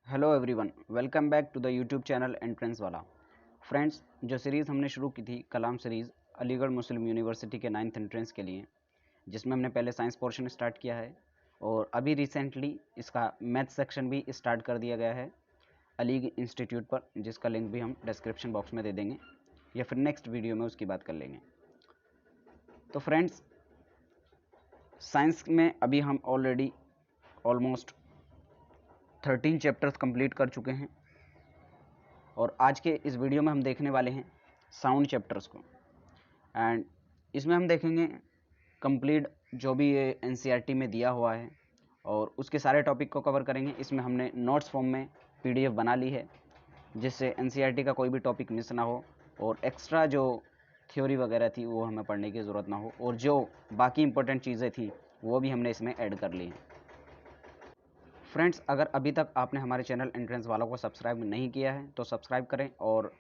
Hello everyone, welcome back to the YouTube channel entrance वाला। Friends, जो series हमने शुरू की थी Kalam series Aligarh Muslim University के 9th एंट्रेंस के लिए, जिसमें हमने पहले साइंस पोर्शन स्टार्ट किया है और अभी रिसेंटली इसका मैथ सेक्शन भी स्टार्ट कर दिया गया है अली इंस्टीट्यूट पर, जिसका लिंक भी हम डिस्क्रिप्शन बॉक्स में दे देंगे या फिर नेक्स्ट वीडियो में उसकी बात कर लेंगे। तो फ्रेंड्स, साइंस में अभी हम ऑलरेडी ऑलमोस्ट 13 चैप्टर्स कंप्लीट कर चुके हैं और आज के इस वीडियो में हम देखने वाले हैं साउंड चैप्टर्स को। एंड इसमें हम देखेंगे कंप्लीट जो भी ये एनसीईआरटी में दिया हुआ है और उसके सारे टॉपिक को कवर करेंगे। इसमें हमने नोट्स फॉर्म में पीडीएफ बना ली है, जिससे एनसीईआरटी का कोई भी टॉपिक मिस ना हो और एक्स्ट्रा जो थ्योरी वगैरह थी वो हमें पढ़ने की ज़रूरत ना हो, और जो बाकी इंपॉर्टेंट चीज़ें थी वो भी हमने इसमें ऐड कर ली हैं। फ्रेंड्स, अगर अभी तक आपने हमारे चैनल एंट्रेंस वालों को सब्सक्राइब नहीं किया है तो सब्सक्राइब करें और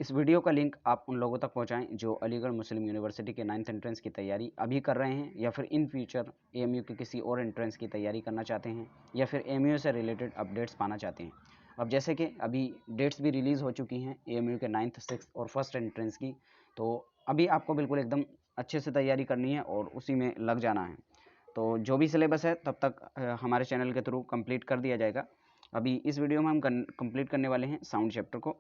इस वीडियो का लिंक आप उन लोगों तक पहुंचाएं जो अलीगढ़ मुस्लिम यूनिवर्सिटी के 9th एंट्रेंस की तैयारी अभी कर रहे हैं या फिर इन फ्यूचर एएमयू के किसी और एंट्रेंस की तैयारी करना चाहते हैं या फिर एएमयू से रिलेटेड अपडेट्स पाना चाहते हैं। अब जैसे कि अभी डेट्स भी रिलीज़ हो चुकी हैं एएमयू के 9th 6th और फर्स्ट एंट्रेंस की, तो अभी आपको बिल्कुल एकदम अच्छे से तैयारी करनी है और उसी में लग जाना है। तो जो भी सिलेबस है तब तक हमारे चैनल के थ्रू कंप्लीट कर दिया जाएगा। अभी इस वीडियो में हम कंप्लीट करने वाले हैं साउंड चैप्टर को।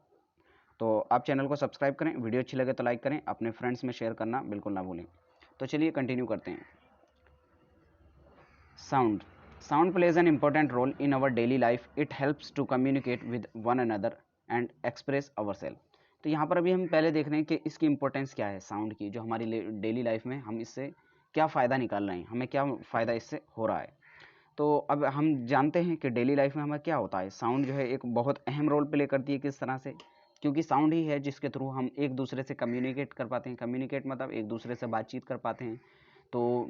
तो आप चैनल को सब्सक्राइब करें, वीडियो अच्छी लगे तो लाइक करें, अपने फ्रेंड्स में शेयर करना बिल्कुल ना भूलें। तो चलिए कंटिन्यू करते हैं। Sound sound plays an important role in our daily life. It helps to communicate with one another and express our self. तो यहाँ पर अभी हम पहले देख रहे हैं कि इसकी इंपॉर्टेंस क्या है, साउंड की, जो हमारी डेली लाइफ में हम इससे क्या फ़ायदा निकाल रहे हैं, हमें क्या फ़ायदा इससे हो रहा है। तो अब हम जानते हैं कि डेली लाइफ में हमें क्या होता है। साउंड जो है एक बहुत अहम रोल प्ले करती है। किस तरह से? क्योंकि साउंड ही है जिसके थ्रू हम एक दूसरे से कम्युनिकेट कर पाते हैं। कम्युनिकेट मतलब एक दूसरे से बातचीत कर पाते हैं। तो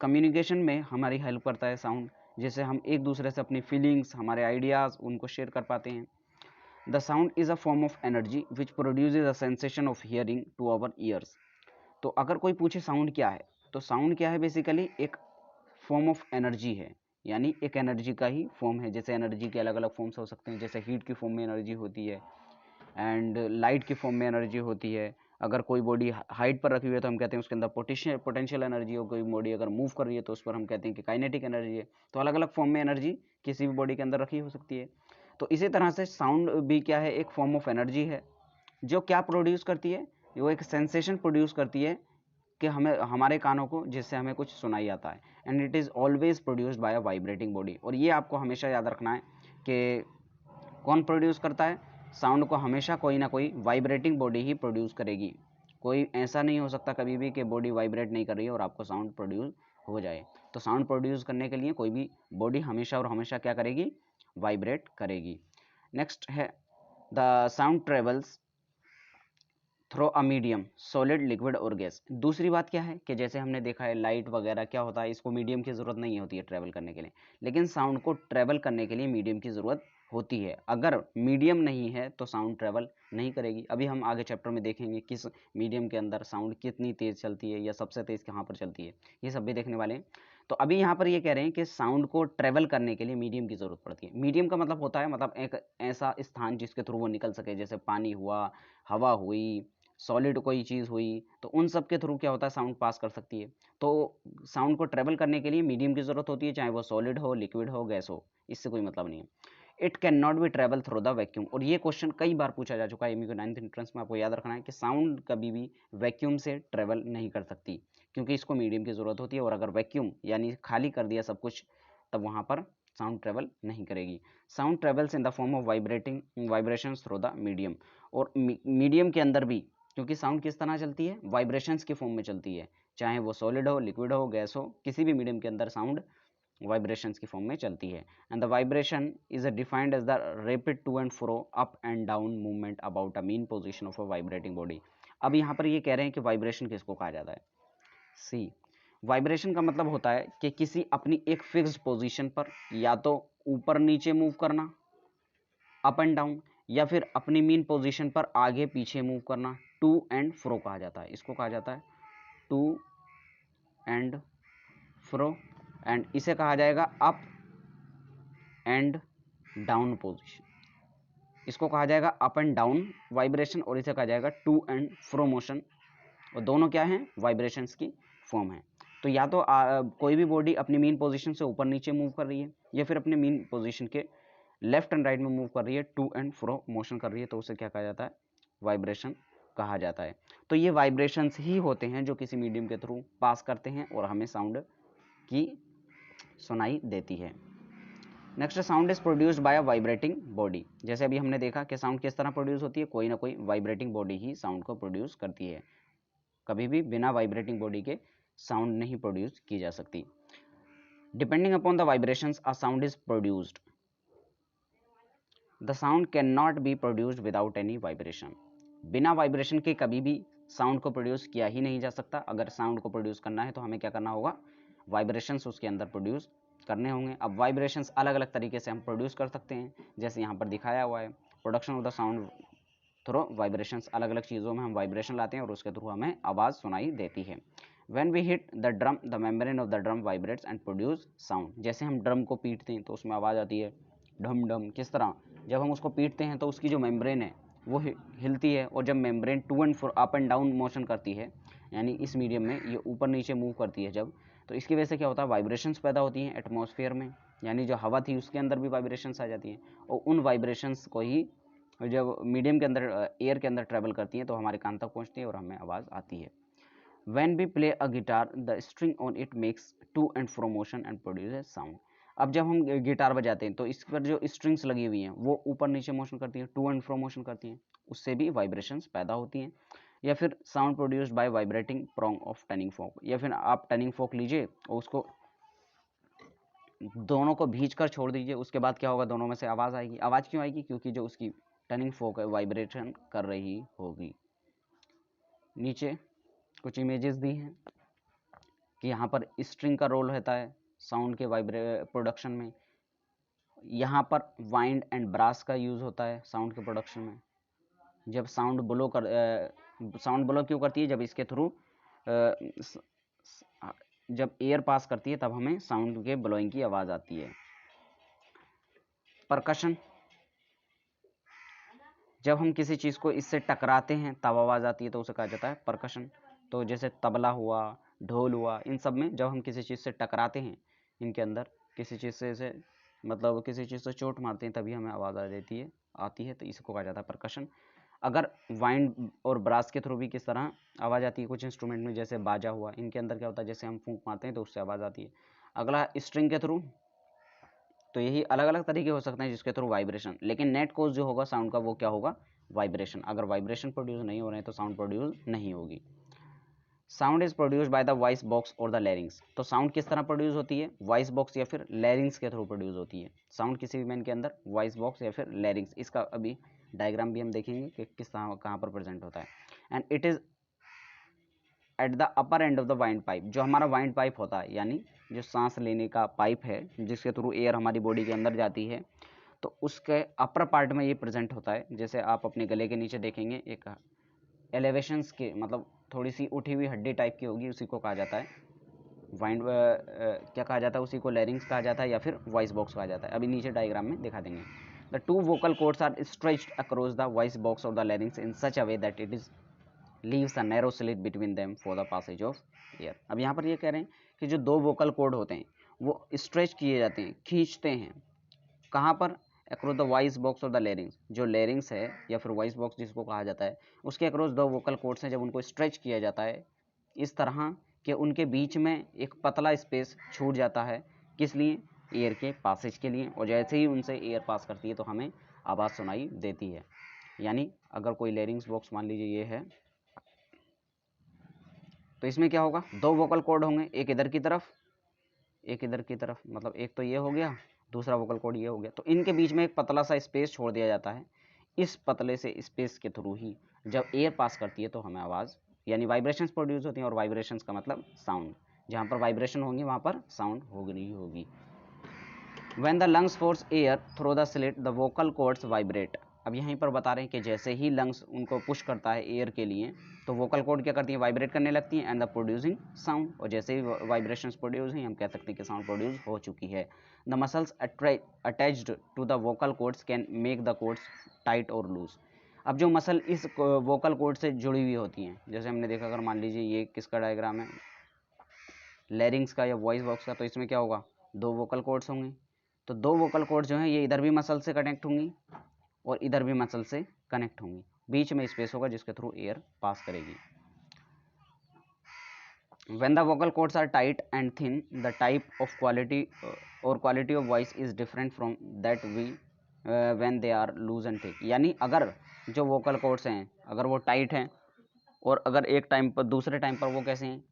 कम्युनिकेशन में हमारी हेल्प करता है साउंड, जिससे हम एक दूसरे से अपनी फीलिंग्स, हमारे आइडियाज़ उनको शेयर कर पाते हैं। The sound is a form of energy which produces a sensation of hearing to our ears. तो अगर कोई पूछे साउंड क्या है, तो साउंड क्या है, बेसिकली एक फॉर्म ऑफ एनर्जी है, यानी एक एनर्जी का ही फॉर्म है। जैसे एनर्जी के अलग अलग फॉर्म्स हो सकते हैं, जैसे हीट की फॉर्म में एनर्जी होती है एंड लाइट की फॉर्म में एनर्जी होती है। अगर कोई बॉडी हाइट पर रखी हुई है तो हम कहते हैं उसके अंदर पोटेंशियल एनर्जी हो। कोई बॉडी अगर मूव कर रही है तो उस पर हम कहते हैं कि काइनेटिक एनर्जी है। तो अलग अलग फॉर्म में एनर्जी किसी भी बॉडी के अंदर रखी हो सकती है। तो इसी तरह से साउंड भी क्या है, एक फॉर्म ऑफ एनर्जी है जो क्या प्रोड्यूस करती है, वो एक सेंसेशन प्रोड्यूस करती है कि हमें, हमारे कानों को, जिससे हमें कुछ सुनाई आता है। And it is always produced by a vibrating body. और ये आपको हमेशा याद रखना है कि कौन प्रोड्यूस करता है साउंड को, हमेशा कोई ना कोई वाइब्रेटिंग बॉडी ही प्रोड्यूस करेगी। कोई ऐसा नहीं हो सकता कभी भी कि बॉडी वाइब्रेट नहीं कर रही है और आपको साउंड प्रोड्यूस हो जाए। तो साउंड प्रोड्यूस करने के लिए कोई भी बॉडी हमेशा और हमेशा क्या करेगी, वाइब्रेट करेगी। नेक्स्ट है the sound travels through a medium, solid, liquid और गैस। दूसरी बात क्या है कि जैसे हमने देखा है लाइट वगैरह क्या होता है, इसको मीडियम की ज़रूरत नहीं होती है ट्रैवल करने के लिए, लेकिन साउंड को ट्रैवल करने के लिए मीडियम की ज़रूरत होती है। अगर मीडियम नहीं है तो साउंड ट्रैवल नहीं करेगी। अभी हम आगे चैप्टर में देखेंगे किस मीडियम के अंदर साउंड कितनी तेज़ चलती है या सबसे तेज़ कहाँ पर चलती है, ये सब भी देखने वाले हैं। तो अभी यहाँ पर ये कह रहे हैं कि साउंड को ट्रैवल करने के लिए मीडियम की ज़रूरत पड़ती है। मीडियम का मतलब होता है, मतलब एक ऐसा स्थान जिसके थ्रू वो निकल सके, जैसे पानी हुआ, हवा हुई, सॉलिड कोई चीज़ हुई, तो उन सब के थ्रू क्या होता है, साउंड पास कर सकती है। तो साउंड को ट्रेवल करने के लिए मीडियम की ज़रूरत होती है, चाहे वो सॉलिड हो, लिक्विड हो, गैस हो, इससे कोई मतलब नहीं है। It can not B travel through the vacuum. और ये क्वेश्चन कई बार पूछा जा चुका है एमयू के 9th एंट्रेंस में। आपको याद रखना है कि साउंड कभी भी वैक्यूम से ट्रेवल नहीं कर सकती, क्योंकि इसको मीडियम की ज़रूरत होती है। और अगर वैक्यूम यानी खाली कर दिया सब कुछ, तब वहाँ पर साउंड ट्रेवल नहीं करेगी। Sound travels in the form of vibrations through the medium. और मीडियम के अंदर भी, क्योंकि साउंड किस तरह चलती है, वाइब्रेशंस की फॉर्म में चलती है, चाहे वो सॉलिड हो, लिक्विड हो, गैस हो, किसी भी मीडियम के अंदर साउंड वाइब्रेशंस की फॉर्म में चलती है। And the vibration is defined as the rapid to and fro, up and down movement about a mean position of a vibrating body. अब यहाँ पर ये कह रहे हैं कि वाइब्रेशन किसको कहा जाता है। सी, वाइब्रेशन का मतलब होता है कि किसी अपनी एक फिक्स्ड पोजीशन पर या तो ऊपर नीचे मूव करना, अप एंड डाउन, या फिर अपनी मीन पोजीशन पर आगे पीछे मूव करना, टू एंड फ्रो कहा जाता है। इसको कहा जाता है टू एंड फ्रो। एंड इसे कहा जाएगा अप एंड डाउन पोजिशन, इसको कहा जाएगा अप एंड डाउन वाइब्रेशन, और इसे कहा जाएगा टू एंड फ्रो मोशन, और दोनों क्या हैं, वाइब्रेशंस की फॉर्म है। तो या तो कोई भी बॉडी अपनी मीन पोजीशन से ऊपर नीचे मूव कर रही है, या फिर अपने मीन पोजीशन के लेफ्ट एंड राइट में मूव कर रही है, टू एंड फ्रो मोशन कर रही है, तो उसे क्या कहा जाता है, वाइब्रेशन कहा जाता है। तो ये वाइब्रेशंस ही होते हैं जो किसी मीडियम के थ्रू पास करते हैं और हमें साउंड की सुनाई देती है। Next, sound is produced by a vibrating body. जैसे अभी हमने देखा कि साउंड किस तरह प्रोड्यूस होती है, कोई ना कोई वाइब्रेटिंग बॉडी ही साउंड को प्रोड्यूस करती है, कभी भी बिना वाइब्रेटिंग बॉडी के साउंड नहीं प्रोड्यूस की जा सकती। Depending upon the vibrations a sound is produced, the sound can not be produced without any vibration. बिना वाइब्रेशन के कभी भी साउंड को प्रोड्यूस किया ही नहीं जा सकता। अगर साउंड को प्रोड्यूस करना है तो हमें क्या करना होगा, वाइब्रेशंस उसके अंदर प्रोड्यूस करने होंगे। अब वाइब्रेशंस अलग अलग तरीके से हम प्रोड्यूस कर सकते हैं, जैसे यहाँ पर दिखाया हुआ है, production of the sound through vibrations, अलग अलग चीज़ों में हम वाइब्रेशन लाते हैं और उसके थ्रू हमें आवाज़ सुनाई देती है। When we hit the drum, the membrane of the drum vibrates and produce sound। जैसे हम ड्रम को पीटते हैं तो उसमें आवाज़ आती है ढम ढम, किस तरह, जब हम उसको पीटते हैं तो उसकी जो मेम्ब्रेन है वो हिलती है, और जब membrane to and fro up and down motion करती है, यानी इस मीडियम में ये ऊपर नीचे मूव करती है जब, तो इसकी वजह से क्या होता है, वाइब्रेशंस पैदा होती हैं एटमॉस्फेयर में, यानी जो हवा थी उसके अंदर भी वाइब्रेशंस आ जाती हैं, और उन वाइब्रेशंस को ही जब मीडियम के अंदर एयर के अंदर ट्रेवल करती हैं तो हमारे कान तक पहुँचती है और हमें आवाज़ आती है। When we play a guitar, the string on it makes to and fro motion and produces sound। अब जब हम गिटार बजाते हैं तो इस पर जो स्ट्रिंग्स लगी हुई हैं वो ऊपर नीचे मोशन करती हैं, टू एंड फ्रो मोशन करती हैं, उससे भी वाइब्रेशंस पैदा होती हैं। या फिर sound produced by vibrating prong of tuning fork, या फिर आप टनिंग फोक लीजिए और उसको दोनों को भींच कर छोड़ दीजिए, उसके बाद क्या होगा, दोनों में से आवाज़ आएगी। आवाज़ क्यों आएगी, क्योंकि जो उसकी टनिंग फोक है वाइब्रेशन कर रही होगी। नीचे कुछ इमेजेस दी हैं कि यहाँ पर स्ट्रिंग का रोल रहता है साउंड के प्रोडक्शन में, यहाँ पर वाइंड एंड ब्रास का यूज़ होता है साउंड के प्रोडक्शन में। जब साउंड ब्लो क्यों करती है, जब इसके थ्रू जब एयर पास करती है तब हमें साउंड के ब्लोइंग की आवाज़ आती है। परकशन, जब हम किसी चीज़ को इससे टकराते हैं तब आवाज़ आती है तो उसे कहा जाता है परकशन। तो जैसे तबला हुआ, ढोल हुआ, इन सब में जब हम किसी चीज़ से टकराते हैं, इनके अंदर किसी चीज़ से मतलब किसी चीज़ से चोट मारते हैं तभी हमें आवाज़ आती है तो इसको कहा जाता है परकशन। अगर वाइंड और ब्रास के थ्रू भी किस तरह आवाज़ आती है कुछ इंस्ट्रूमेंट में, जैसे बाजा हुआ, इनके अंदर क्या होता है, जैसे हम फूंक मारते हैं तो उससे आवाज़ आती है। अगला स्ट्रिंग के थ्रू, तो यही अलग अलग तरीके हो सकते हैं जिसके थ्रू वाइब्रेशन, लेकिन नेट कोज जो होगा साउंड का वो क्या होगा, वाइब्रेशन। अगर वाइब्रेशन प्रोड्यूस नहीं हो रहे हैं तो साउंड प्रोड्यूस नहीं होगी। Sound is produce by the voice box और द लैरिंग्स। तो साउंड किस तरह प्रोड्यूस होती है, वॉइस बॉक्स या फिर लैरिंग्स के थ्रू प्रोड्यूस होती है। साउंड किसी भी मैन के अंदर वॉइस बॉक्स या फिर लैरिंग्स, इसका अभी डायग्राम भी हम देखेंगे कि किस तरह कहाँ पर प्रेजेंट होता है। And it is at the upper end of the wind pipe. जो हमारा वाइंड पाइप होता है, यानी जो सांस लेने का पाइप है जिसके थ्रू एयर हमारी बॉडी के अंदर जाती है, तो उसके अपर पार्ट में ये प्रेजेंट होता है। जैसे आप अपने गले के नीचे देखेंगे एक एलिवेशंस के मतलब थोड़ी सी उठी हुई हड्डी टाइप की होगी, उसी को कहा जाता है वाइंड क्या कहा जाता है, उसी को लैरिंग्स कहा जाता है या फिर वॉइस बॉक्स कहा जाता है। अभी नीचे डायग्राम में दिखा देंगे। The two vocal cords are stretched across the voice box और the larynx in such a way that it is leaves a narrow slit between them for the passage of air। अब यहाँ पर ये कह रहे हैं कि जो दो वोकल कॉर्ड होते हैं वो स्ट्रेच किए जाते हैं, खींचते हैं, कहाँ पर, अक्रॉस द वॉइस बॉक्स और द लैरिंग्स। जो लैरिंग्स है या फिर वॉइस बॉक्स जिसको कहा जाता है, उसके अक्रॉस दो वोकल कॉर्ड्स हैं, जब उनको स्ट्रेच किया जाता है इस तरह कि उनके बीच में एक पतला स्पेस छूट जाता है, किस लिए, एयर के पासेज के लिए। और जैसे ही उनसे एयर पास करती है तो हमें आवाज़ सुनाई देती है। यानी अगर कोई लैरिंग्स बॉक्स मान लीजिए ये है, तो इसमें क्या होगा, दो वोकल कॉर्ड होंगे, एक इधर की तरफ एक इधर की तरफ, मतलब एक तो ये हो गया, दूसरा वोकल कॉर्ड ये हो गया। तो इनके बीच में एक पतला सा स्पेस छोड़ दिया जाता है। इस पतले से स्पेस के थ्रू ही जब एयर पास करती है तो हमें आवाज़ यानी वाइब्रेशंस प्रोड्यूस होती हैं। और वाइब्रेशंस का मतलब साउंड, जहाँ पर वाइब्रेशन होंगी वहाँ पर साउंड होगी। When the lungs force air through the slit, the vocal cords vibrate। अब यहीं पर बता रहे हैं कि जैसे ही लंग्स उनको पुश करता है एयर के लिए, तो वोकल कॉर्ड क्या करती है, वाइब्रेट करने लगती है एंड द प्रोड्यूसिंग साउंड, और जैसे ही वाइब्रेशंस प्रोड्यूस हुई हम कह सकते हैं कि साउंड प्रोड्यूस हो चुकी है। The muscles attached to the vocal cords can make the cords tight और लूज। अब जो मसल इस वोकल कॉर्ड से जुड़ी हुई होती हैं, जैसे हमने देखा, अगर मान लीजिए ये किसका डायग्राम है, लैरिंग्स का या वॉइस बॉक्स का, तो इसमें क्या होगा, दो वोकल कॉर्ड्स होंगे। तो दो वोकल कॉर्ड्स जो हैं ये इधर भी मसल से कनेक्ट होंगी और इधर भी मसल से कनेक्ट होंगी, बीच में स्पेस होगा जिसके थ्रू एयर पास करेगी। When the vocal cords are tight and thin, the type of quality or quality of voice is different from that we when they are loose and thick। यानी अगर जो vocal cords हैं अगर वो tight हैं और अगर एक टाइम पर दूसरे टाइम पर वो कैसे हैं,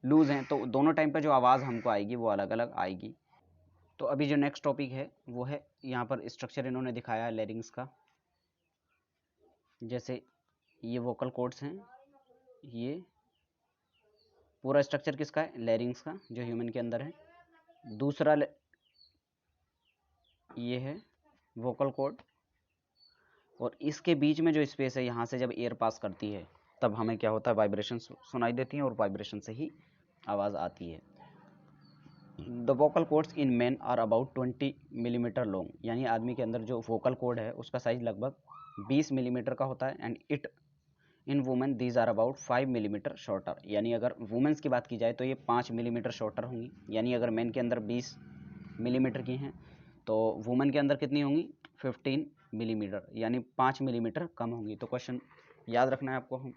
लूज हैं, तो दोनों टाइम पर जो आवाज़ हमको आएगी वो अलग अलग आएगी। तो अभी जो नेक्स्ट टॉपिक है वो है, यहाँ पर स्ट्रक्चर इन्होंने दिखाया है लैरिंग्स का। जैसे ये वोकल कॉर्ड्स हैं, ये पूरा स्ट्रक्चर किसका है, लैरिंग्स का, जो ह्यूमन के अंदर है। दूसरा ये है वोकल कॉर्ड, और इसके बीच में जो स्पेस है, यहाँ से जब एयर पास करती है तब हमें क्या होता है, वाइब्रेशन सुनाई देती हैं और वाइब्रेशन से ही आवाज़ आती है। The vocal cords in man are about 20 millimetre long, यानी आदमी के अंदर जो वोकल कॉर्ड है उसका साइज लगभग 20 मिलीमीटर का होता है। And it in women these are about 5 millimetre shorter, यानी अगर वुमेन्स की बात की जाए तो ये 5 मिलीमीटर शॉर्टर होंगी। यानी अगर मैन के अंदर 20 मिलीमीटर की हैं तो वुमेन के अंदर कितनी होंगी, 15 मिलीमीटर, यानी 5 मिलीमीटर कम होंगी। तो क्वेश्चन याद रखना है आपको हम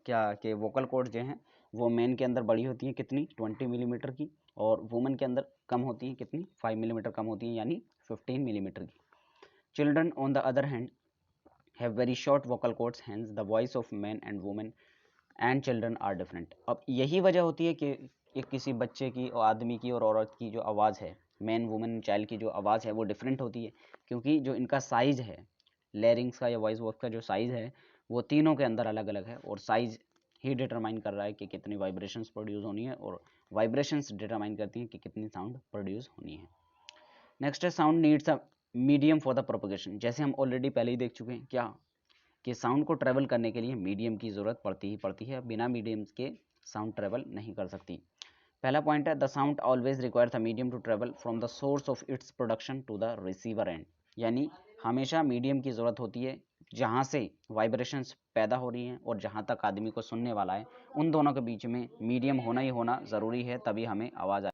क्या, कि वोकल कॉर्ड जो हैं वो मैन के अंदर बड़ी होती हैं कितनी, 20 मिलीमीटर की, और वुमेन के अंदर कम होती हैं कितनी, 5 मिलीमीटर कम होती हैं, यानी 15 मिलीमीटर की। Children on the other hand have very short vocal cords, hence the voice of man and women and children are different. अब यही वजह होती है कि एक किसी बच्चे की और आदमी की और औरत की जो आवाज़ है, मैन वुमेन चाइल्ड की जो आवाज़ है वो डिफरेंट होती है, क्योंकि जो इनका साइज़ है लैरिंग्स का या वॉइस बॉक्स का जो साइज़ है वो तीनों के अंदर अलग अलग है, और साइज़ ही डिटरमाइन कर रहा है कि कितनी वाइब्रेशंस प्रोड्यूस होनी है, और वाइब्रेशंस डिटरमाइन करती हैं कि कितनी साउंड प्रोड्यूस होनी है। नेक्स्ट है sound needs a medium for the propagation. जैसे हम ऑलरेडी पहले ही देख चुके हैं क्या, कि साउंड को ट्रेवल करने के लिए मीडियम की ज़रूरत पड़ती ही पड़ती है, बिना मीडियम के साउंड ट्रेवल नहीं कर सकती। पहला पॉइंट है, the sound always requires a medium to travel from the source of its production to the receiver end, यानी हमेशा मीडियम की ज़रूरत होती है जहाँ से वाइब्रेशंस पैदा हो रही हैं और जहाँ तक आदमी को सुनने वाला है, उन दोनों के बीच में मीडियम होना ही होना ज़रूरी है, तभी हमें आवाज़ आए।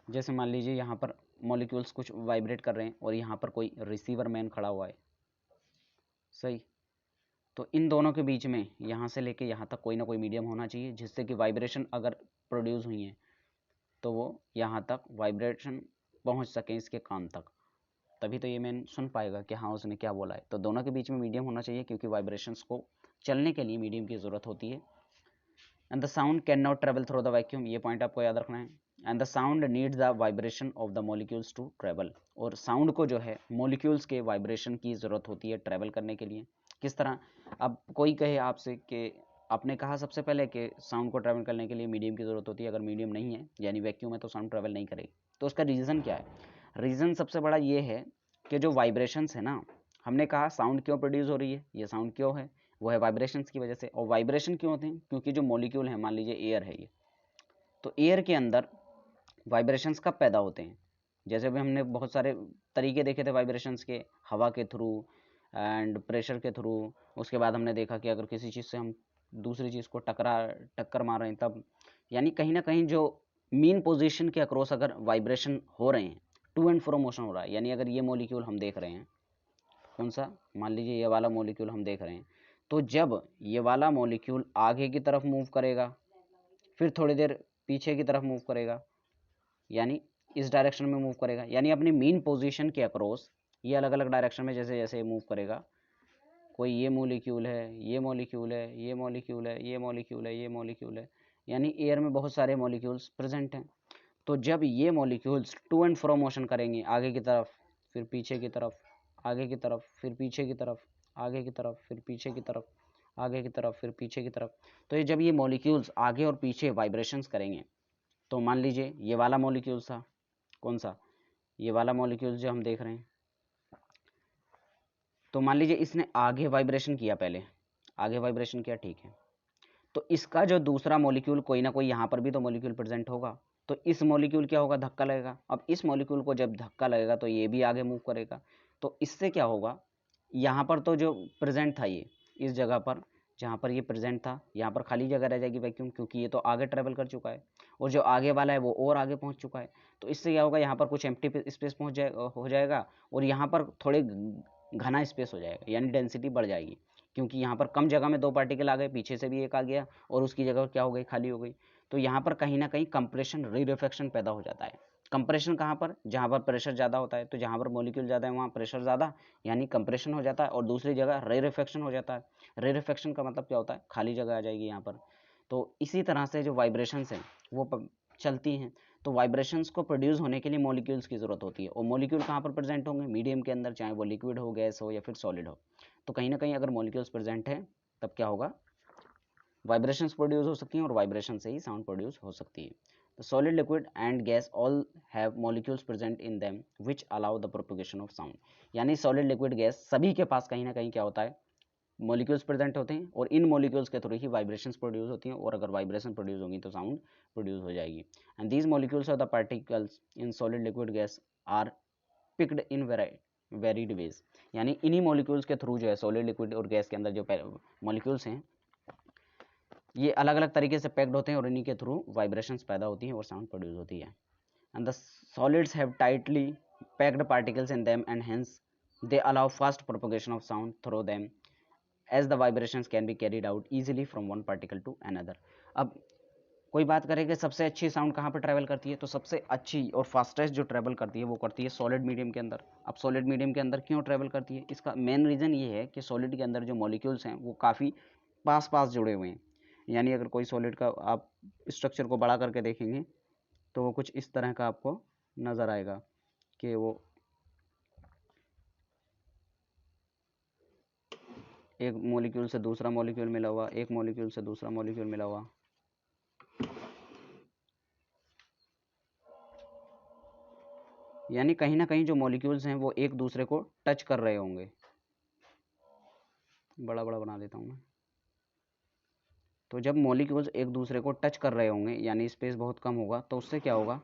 जैसे मान लीजिए यहाँ पर मॉलिक्यूल्स कुछ वाइब्रेट कर रहे हैं और यहाँ पर कोई रिसीवर मैन खड़ा हुआ है, सही, तो इन दोनों के बीच में यहाँ से लेके यहाँ तक कोई ना कोई मीडियम होना चाहिए, जिससे कि वाइब्रेशन अगर प्रोड्यूस हुई है तो वो यहाँ तक वाइब्रेशन पहुँच सके इसके कान तक, तभी तो ये मैन सुन पाएगा कि हाँ उसने क्या बोला है। तो दोनों के बीच में मीडियम होना चाहिए, क्योंकि वाइब्रेशंस को चलने के लिए मीडियम की ज़रूरत होती है। And the sound can not travel through the vacuum, ये पॉइंट आपको याद रखना है। And the sound needs the vibration of the molecules to travel, और साउंड को जो है मॉलिक्यूल्स के वाइब्रेशन की ज़रूरत होती है ट्रेवल करने के लिए। किस तरह, अब कोई कहे आपसे कि आपने कहा सबसे पहले कि साउंड को ट्रैवल करने के लिए मीडियम की ज़रूरत होती है, अगर मीडियम नहीं है यानी वैक्यूम है तो साउंड ट्रैवल नहीं करेगी। तो उसका रीज़न क्या है, रीज़न सबसे बड़ा ये है कि जो वाइब्रेशंस है ना, हमने कहा साउंड क्यों प्रोड्यूस हो रही है, ये साउंड क्यों है, वो है वाइब्रेशंस की वजह से। और वाइब्रेशन क्यों होते हैं, क्योंकि जो मॉलिक्यूल है, मान लीजिए एयर है ये, तो एयर के अंदर वाइब्रेशंस कब पैदा होते हैं, जैसे भी हमने बहुत सारे तरीके देखे थे वाइब्रेशंस के, हवा के थ्रू एंड प्रेशर के थ्रू। उसके बाद हमने देखा कि अगर किसी चीज़ से हम दूसरी चीज़ को टक्कर मार रहे हैं तब, यानी कहीं ना कहीं जो मीन पोजीशन के अक्रॉस अगर वाइब्रेशन हो रहे हैं, टू एंड फ्रो मोशन हो रहा है, यानी अगर ये मॉलिक्यूल हम देख रहे हैं, कौन सा, मान लीजिए ये वाला मॉलिक्यूल हम देख रहे हैं, तो जब ये वाला मॉलिक्यूल आगे की तरफ मूव करेगा, फिर थोड़ी देर पीछे की तरफ मूव करेगा, यानी इस डायरेक्शन में मूव करेगा, यानी अपनी मेन पोजीशन के अक्रॉस ये अलग अलग डायरेक्शन में जैसे जैसे मूव करेगा। कोई ये मॉलिक्यूल है, ये मॉलिक्यूल है, ये मॉलिक्यूल है, ये मॉलिक्यूल है, ये मॉलिक्यूल है, यानी एयर में बहुत सारे मॉलिक्यूल्स प्रेजेंट हैं। तो जब ये molecules to and fro motion करेंगे, आगे की तरफ फिर पीछे की तरफ, आगे की तरफ फिर पीछे की तरफ, आगे की तरफ फिर पीछे की तरफ, आगे की तरफ फिर पीछे की तरफ, तो ये जब ये मॉलिक्यूल्स आगे और पीछे वाइब्रेशंस करेंगे, तो मान लीजिए ये वाला मॉलिक्यूल था, कौन सा, ये वाला मॉलिक्यूल जो हम देख रहे हैं, तो मान लीजिए इसने आगे वाइब्रेशन किया, पहले आगे वाइब्रेशन किया, ठीक है। तो इसका जो दूसरा मॉलिक्यूल, कोई ना कोई यहाँ पर भी तो मॉलिक्यूल प्रेजेंट होगा, तो इस मॉलिक्यूल क्या होगा, धक्का लगेगा। अब इस मॉलिक्यूल को जब धक्का लगेगा तो ये भी आगे मूव करेगा। तो इससे क्या होगा, यहाँ पर तो जो प्रेजेंट था ये, इस जगह पर जहाँ पर ये प्रेजेंट था, यहाँ पर खाली जगह रह जाएगी वैक्यूम, क्योंकि ये तो आगे ट्रेवल कर चुका है और जो आगे वाला है वो और आगे पहुँच चुका है। तो इससे क्या होगा, यहाँ पर कुछ एम्प्टी स्पेस हो जाएगा और यहाँ पर थोड़े घना स्पेस हो जाएगा, यानी डेंसिटी बढ़ जाएगी, क्योंकि यहाँ पर कम जगह में दो पार्टिकल आ गए, पीछे से भी एक आ गया और उसकी जगह क्या हो गई, खाली हो गई। तो यहाँ पर कहीं ना कहीं कंप्रेशन, रीरिफ्रैक्शन पैदा हो जाता है। कंप्रेशन कहाँ पर, जहाँ पर प्रेशर ज़्यादा होता है, तो जहाँ पर मॉलिक्यूल ज़्यादा है वहाँ प्रेशर ज़्यादा, यानी कंप्रेशन हो जाता है, और दूसरी जगह रेरिफेक्शन हो जाता है। रेरिफेक्शन का मतलब क्या होता है, खाली जगह आ जाएगी यहाँ पर। तो इसी तरह से जो वाइब्रेशंस हैं वो चलती हैं। तो वाइब्रेशंस को प्रोड्यूस होने के लिए मॉलिक्यूल्स की ज़रूरत होती है, और मॉलिक्यूल कहाँ पर प्रेजेंट होंगे, मीडियम के अंदर, चाहे वो लिक्विड हो, गैस हो या फिर सॉलिड हो। तो कहीं ना कहीं अगर मॉलिक्यूल्स प्रेजेंट है तब क्या होगा, वाइब्रेशंस प्रोड्यूस हो सकती हैं, और वाइब्रेशन से ही साउंड प्रोड्यूस हो सकती है। तो solid, liquid and gas all have molecules present in them which allow the propagation of sound. यानी सॉलिड, लिक्विड, गैस सभी के पास कहीं ना कहीं क्या होता है, मॉलिक्यूल्स प्रेजेंट होते हैं, और इन मॉलिक्यूल्स के थ्रू ही वाइब्रेशंस प्रोड्यूस होती हैं, और अगर वाइब्रेशन प्रोड्यूस होंगी तो साउंड प्रोड्यूस हो जाएगी। And these molecules of the particles in solid, liquid, gas are picked in varied ways. यानी इन्हीं मॉलिक्यूल्स के थ्रू जो है, सॉलिड, लिक्विड और गैस के अंदर जो मॉलिक्यूल्स हैं ये अलग अलग तरीके से पैक्ड होते हैं, और इन्हीं के थ्रू वाइब्रेशंस पैदा होती हैं और साउंड प्रोड्यूस होती है। And the solids have tightly packed particles in them and hence they allow fast propagation of sound through them as the vibrations can be carried out easily from one particle to another. अब कोई बात करें कि सबसे अच्छी sound कहाँ पर travel करती है, तो सबसे अच्छी और फास्टेस्ट जो ट्रैवल करती है वो करती है सॉलिड मीडियम के अंदर। अब सॉलिड मीडियम के अंदर क्यों ट्रैवल करती है, इसका मेन रीज़न ये है कि सॉलिड के अंदर जो मॉलिक्यूल्स हैं वो काफ़ी पास पास जुड़े हुए हैं। यानी अगर कोई सॉलिड का आप स्ट्रक्चर को बड़ा करके देखेंगे तो वो कुछ इस तरह का आपको नज़र आएगा कि वो एक मॉलिक्यूल से दूसरा मॉलिक्यूल मिला हुआ, एक मॉलिक्यूल से दूसरा मॉलिक्यूल मिला हुआ। यानी कहीं ना कहीं जो मॉलिक्यूल्स हैं वो एक दूसरे को टच कर रहे होंगे। बड़ा बड़ा बना देता हूँ मैं। तो जब मॉलिक्यूल्स एक दूसरे को टच कर रहे होंगे, यानी स्पेस बहुत कम होगा, तो उससे क्या होगा,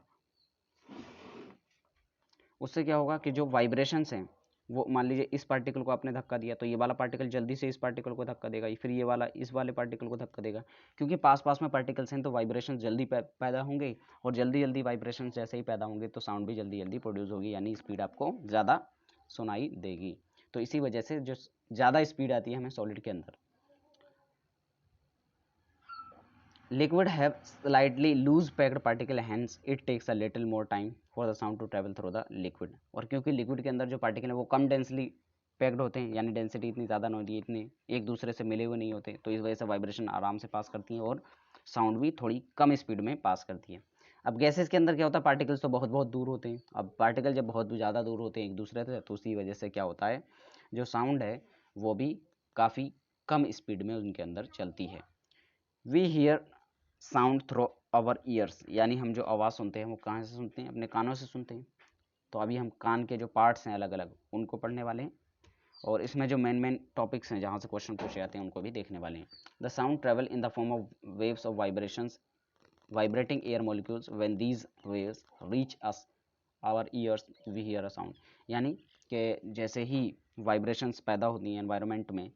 उससे क्या होगा कि जो वाइब्रेशंस हैं वो, मान लीजिए इस पार्टिकल को आपने धक्का दिया तो ये वाला पार्टिकल जल्दी से इस पार्टिकल को धक्का देगा, फिर ये वाला इस वाले पार्टिकल को धक्का देगा, क्योंकि पास पास में पार्टिकल्स हैं तो वाइब्रेशन जल्दी पैदा होंगे, और जल्दी जल्दी वाइब्रेशन जैसे ही पैदा होंगे तो साउंड भी जल्दी जल्दी प्रोड्यूस होगी, यानी स्पीड आपको ज़्यादा सुनाई देगी। तो इसी वजह से जो ज़्यादा स्पीड आती है हमें सॉलिड के अंदर। Liquid have slightly loose packed particle, hence it takes a little more time for the sound to travel through the liquid। और क्योंकि लिक्विड के अंदर जो पार्टिकल है वो कम डेंसली पैक्ड होते हैं, यानी डेंसिटी इतनी ज़्यादा नहीं होती है, इतने एक दूसरे से मिले हुए नहीं होते, तो इस वजह से वाइब्रेशन आराम से पास करती हैं और साउंड भी थोड़ी कम स्पीड में पास करती है। अब गैसेस के अंदर क्या होता है, पार्टिकल्स तो बहुत बहुत दूर होते हैं। अब पार्टिकल जब बहुत ज़्यादा दूर होते हैं एक दूसरे से, तो उसी वजह से क्या होता है, जो साउंड है वो भी काफ़ी कम स्पीड में उनके अंदर चलती है। We hear sound through our ears, यानी हम जो आवाज़ सुनते हैं वो कहाँ से सुनते हैं, अपने कानों से सुनते हैं। तो अभी हम कान के जो पार्ट्स हैं अलग अलग उनको पढ़ने वाले हैं, और इसमें जो मेन मेन टॉपिक्स हैं जहाँ से क्वेश्चन पूछे जाते हैं उनको भी देखने वाले हैं। The sound travel in the form of waves of vibrations vibrating air molecules when these waves reach us our ears we hear a sound। यानी कि जैसे ही वाइब्रेशंस पैदा होती हैं एनवायरनमेंट में,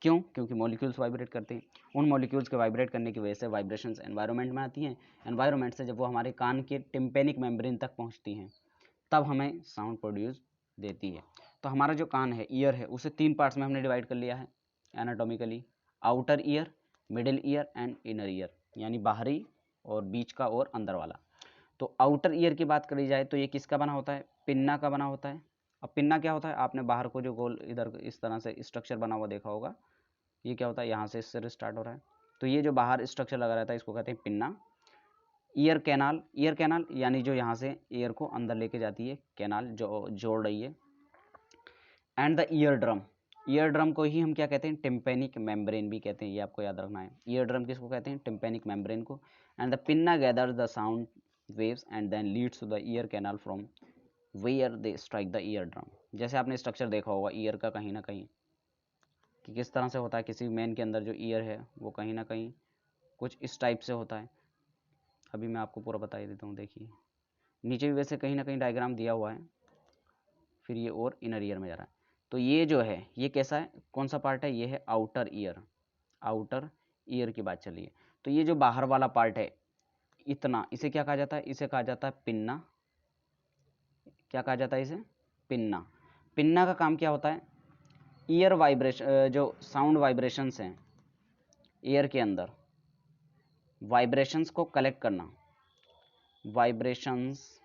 क्यों, क्योंकि मॉलिक्यूल्स वाइब्रेट करते हैं, उन मॉलिक्यूल्स के वाइब्रेट करने की वजह से वाइब्रेशंस एनवायरनमेंट में आती हैं, एनवायरनमेंट से जब वो हमारे कान के टिम्पेनिक मेम्ब्रेन तक पहुंचती हैं तब हमें साउंड प्रोड्यूस देती है। तो हमारा जो कान है, ईयर है, उसे तीन पार्ट्स में हमने डिवाइड कर लिया है anatomically, outer ear, middle ear and inner ear, यानी बाहरी और बीच का और अंदर वाला। तो आउटर ईयर की बात करी जाए तो ये किसका बना होता है, पिन्ना का बना होता है। अब पिन्ना क्या होता है, आपने बाहर को जो गोल इधर इस तरह से स्ट्रक्चर बना हुआ देखा होगा, ये क्या होता है, यहाँ से इससे स्टार्ट हो रहा है, तो ये जो बाहर स्ट्रक्चर लगा रहता है इसको कहते हैं pinna. Ear canal, ear canal यानी जो यहाँ से ईयर को अंदर लेके जाती है कैनाल जो जोड़ रही है। And the ear drum, ear drum को ही हम क्या कहते हैं, टिम्पेनिक मेम्ब्रेन भी कहते हैं, ये आपको याद रखना है। ईयर ड्रम किसको कहते हैं, टिम्पेनिक मेम्ब्रेन को। And the pinna gathers the sound waves and then leads to the ear canal from where they strike the year drum. जैसे आपने स्ट्रक्चर देखा होगा ईयर का कहीं ना कहीं कि किस तरह से होता है, किसी मैन के अंदर जो ईयर है वो कहीं ना कहीं कुछ इस टाइप से होता है। अभी मैं आपको पूरा बता ही देता हूँ, देखिए नीचे भी वैसे कहीं ना कहीं डायग्राम दिया हुआ है। फिर ये और इनर ईयर में जा रहा है। तो ये जो है ये कैसा है, कौन सा पार्ट है, ये है आउटर ईयर। आउटर ईयर की बात चलिए। तो ये जो बाहर वाला पार्ट है इतना, इसे क्या कहा जाता है, इसे कहा जाता है पिन्ना। क्या कहा जाता है इसे, पिन्ना। पिन्ना का काम क्या होता है, ईयर वाइब्रेशन, जो साउंड वाइब्रेशंस हैं ईयर के अंदर, वाइब्रेशंस को कलेक्ट करना, वाइब्रेशंस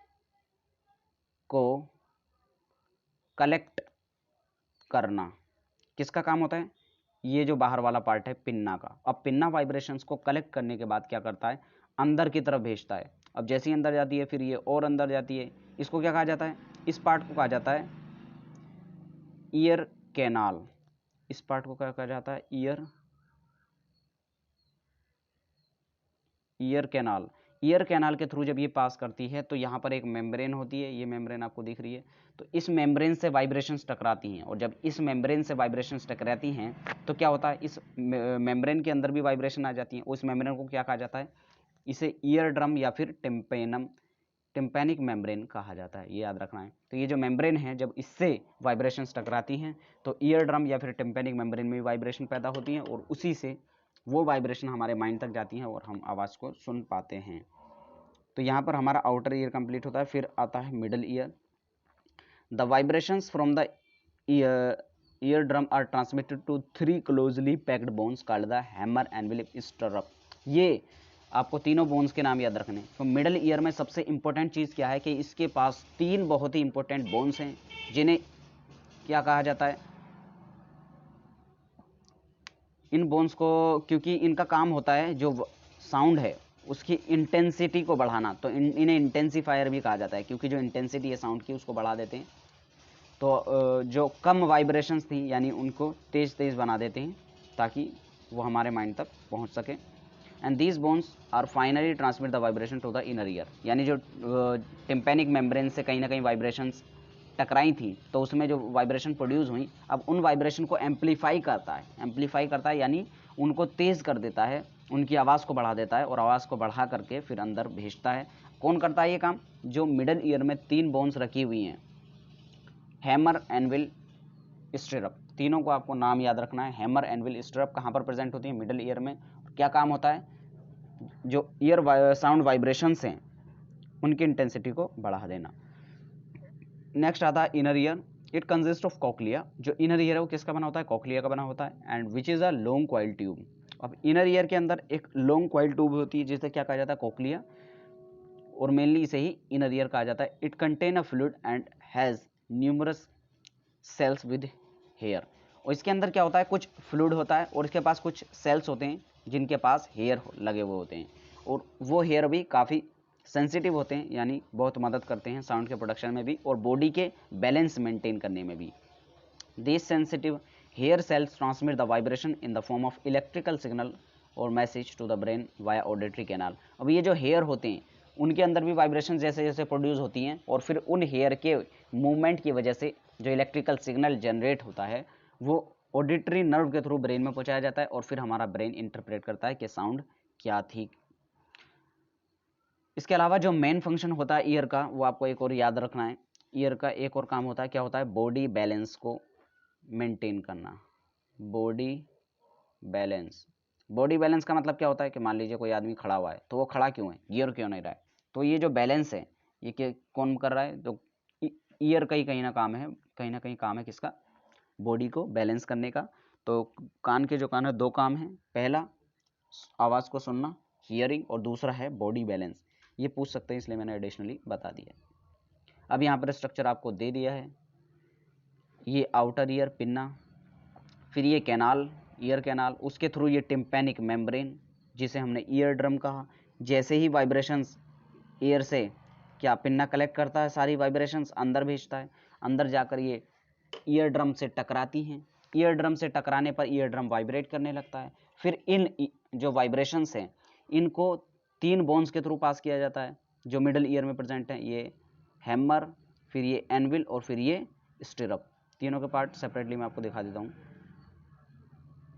को कलेक्ट करना किसका काम होता है, ये जो बाहर वाला पार्ट है पिन्ना का। अब पिन्ना वाइब्रेशंस को कलेक्ट करने के बाद क्या करता है, अंदर की तरफ भेजता है। अब जैसे ही अंदर जाती है फिर ये और अंदर जाती है। इसको क्या कहा जाता है, इस पार्ट को कहा जाता है ईयर कैनाल। इस पार्ट को क्या कहा जाता है, ईयर कैनाल। ईयर कैनाल के थ्रू जब ये पास करती है तो यहाँ पर एक मेम्ब्रेन होती है, ये मेम्ब्रेन आपको दिख रही है। तो इस मेम्ब्रेन से वाइब्रेशंस टकराती हैं, और जब इस मेम्ब्रेन से वाइब्रेशंस टकराती हैं तो क्या होता है, इस मेम्ब्रेन के अंदर भी वाइब्रेशन आ जाती है। उस मेम्ब्रेन को क्या कहा जाता है, इसे ईयर ड्रम या फिर टिम्पैनिक मेम्ब्रेन कहा जाता है, ये याद रखना है। तो ये जो मेम्ब्रेन है जब इससे वाइब्रेशंस टकराती हैं तो ईयर ड्रम या फिर टिम्पैनिक मेम्ब्रेन में भी वाइब्रेशन पैदा होती हैं, और उसी से वो वाइब्रेशन हमारे माइंड तक जाती हैं और हम आवाज़ को सुन पाते हैं। तो यहाँ पर हमारा आउटर ईयर कंप्लीट होता है। फिर आता है middle ear. The vibrations from the ear drum are transmitted to 3 closely packed bones called the hammer anvil stirrup. ये आपको तीनों बोन्स के नाम याद रखने। तो मिडल ईयर में सबसे इंपॉर्टेंट चीज़ क्या है कि इसके पास 3 बहुत ही इंपॉर्टेंट बोन्स हैं, जिन्हें क्या कहा जाता है, इन बोन्स को, क्योंकि इनका काम होता है जो साउंड है उसकी इंटेंसिटी को बढ़ाना, तो इन्हें इंटेंसीफायर भी कहा जाता है, क्योंकि जो इंटेंसिटी है साउंड की उसको बढ़ा देते हैं। तो जो कम वाइब्रेशंस थी यानी उनको तेज़ तेज़ बना देते हैं ताकि वो हमारे माइंड तक पहुंच सके। And these bones are finally transmit the vibration to the inner ear. यानी जो टिम्पैनिक मेम्ब्रेन से कहीं ना कहीं वाइब्रेशंस टकराई थी तो उसमें जो वाइब्रेशन प्रोड्यूस हुई, अब उन वाइब्रेशन को एम्पलीफाई करता है यानी उनको तेज़ कर देता है, उनकी आवाज़ को बढ़ा देता है, और आवाज़ को बढ़ा करके फिर अंदर भेजता है। कौन करता है ये काम, जो मिडल ईयर में 3 बोन्स रखी हुई हैं, हैमर एनविल स्टिरअप। तीनों को आपको नाम याद रखना है। हैमर एनविल स्टिरअप कहाँ पर प्रेजेंट होती है, मिडल ईयर में। क्या काम होता है, जो ईयर साउंड वाइब्रेशंस हैं उनकी इंटेंसिटी को बढ़ा देना। नेक्स्ट आता है inner ear. It consist of cochlea. जो इनर ईयर है वो किसका बना होता है, कॉकलिया का बना होता है। And which is a long coil tube. अब इनर ईयर के अंदर एक लॉन्ग क्वाइल ट्यूब होती है जिसे क्या कहा जाता है, कॉकलिया, और मेनली इसे ही इनर ईयर कहा जाता है। It contain a fluid and has numerous cells with hair. और इसके अंदर क्या होता है, कुछ फ्लूइड होता है और इसके पास कुछ सेल्स होते हैं जिनके पास हेयर लगे हुए होते हैं, और वो हेयर भी काफ़ी सेंसिटिव होते हैं, यानी बहुत मदद करते हैं साउंड के प्रोडक्शन में भी और बॉडी के बैलेंस मेंटेन करने में भी। This sensitive hair cells transmit the vibration in the form of electrical signal और message to the brain via auditory canal. अब ये जो हेयर होते हैं उनके अंदर भी वाइब्रेशन जैसे जैसे प्रोड्यूस होती हैं, और फिर उन हेयर के मूवमेंट की वजह से जो इलेक्ट्रिकल सिग्नल जनरेट होता है वो ऑडिटरी नर्व के थ्रू ब्रेन में पहुंचाया जाता है, और फिर हमारा ब्रेन इंटरप्रेट करता है कि साउंड क्या थी। इसके अलावा जो मेन फंक्शन होता है ईयर का, वो आपको एक और याद रखना है। ईयर का एक और काम होता है, क्या होता है, बॉडी बैलेंस को मेंटेन करना। Body balance. बॉडी बैलेंस का मतलब क्या होता है कि मान लीजिए कोई आदमी खड़ा हुआ है तो वो खड़ा क्यों है, गियर क्यों नहीं रहा है, तो ये जो बैलेंस है ये कौन कर रहा है, तो ईयर का ही कहीं ना काम है, कहीं ना कहीं काम है किसका, बॉडी को बैलेंस करने का। तो कान के जो कान है 2 काम है, पहला आवाज़ को सुनना हियरिंग, और दूसरा है बॉडी बैलेंस। ये पूछ सकते हैं इसलिए मैंने एडिशनली बता दिया। अब यहाँ पर स्ट्रक्चर आपको दे दिया है, ये आउटर ईयर पिन्ना, फिर ये कैनाल ईयर कैनाल, उसके थ्रू ये टिम्पैनिक मेम्ब्रेन जिसे हमने ईयर ड्रम कहा। जैसे ही वाइब्रेशंस ईयर से क्या पिन्ना कलेक्ट करता है, सारी वाइब्रेशंस अंदर भेजता है, अंदर जाकर ये ईयर ड्रम से टकराती हैं। ईयर ड्रम से टकराने पर ईयर ड्रम वाइब्रेट करने लगता है। फिर इन जो वाइब्रेशंस हैं इनको 3 बोन्स के थ्रू पास किया जाता है जो मिडल ईयर में प्रेजेंट है, ये हैमर, फिर ये एनविल और फिर ये स्टिरअप। तीनों के पार्ट सेपरेटली मैं आपको दिखा देता हूँ।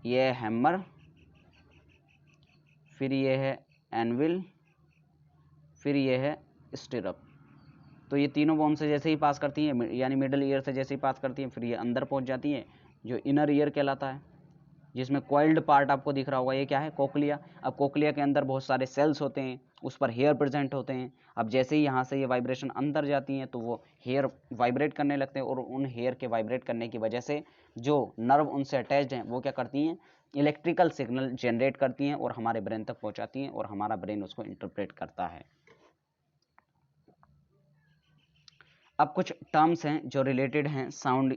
ये है हैमर, फिर ये है एनविल, फिर ये है स्टिरअप। तो ये तीनों बोन से जैसे ही पास करती हैं, यानी मिडल ईयर से जैसे ही पास करती हैं, फिर ये अंदर पहुंच जाती हैं, जो इनर ईयर कहलाता है, जिसमें कॉइल्ड पार्ट आपको दिख रहा होगा, ये क्या है, कोक्लिया। अब कोक्लिया के अंदर बहुत सारे सेल्स होते हैं, उस पर हेयर प्रेजेंट होते हैं। अब जैसे ही यहाँ से ये वाइब्रेशन अंदर जाती हैं तो वो हेयर वाइब्रेट करने लगते हैं, और उन हेयर के वाइब्रेट करने की वजह से जो नर्व उनसे अटैच्ड हैं वो क्या करती हैं, इलेक्ट्रिकल सिग्नल जनरेट करती हैं और हमारे ब्रेन तक पहुँचाती हैं, और हमारा ब्रेन उसको इंटरप्रेट करता है। अब कुछ टर्म्स हैं जो रिलेटेड हैं साउंड,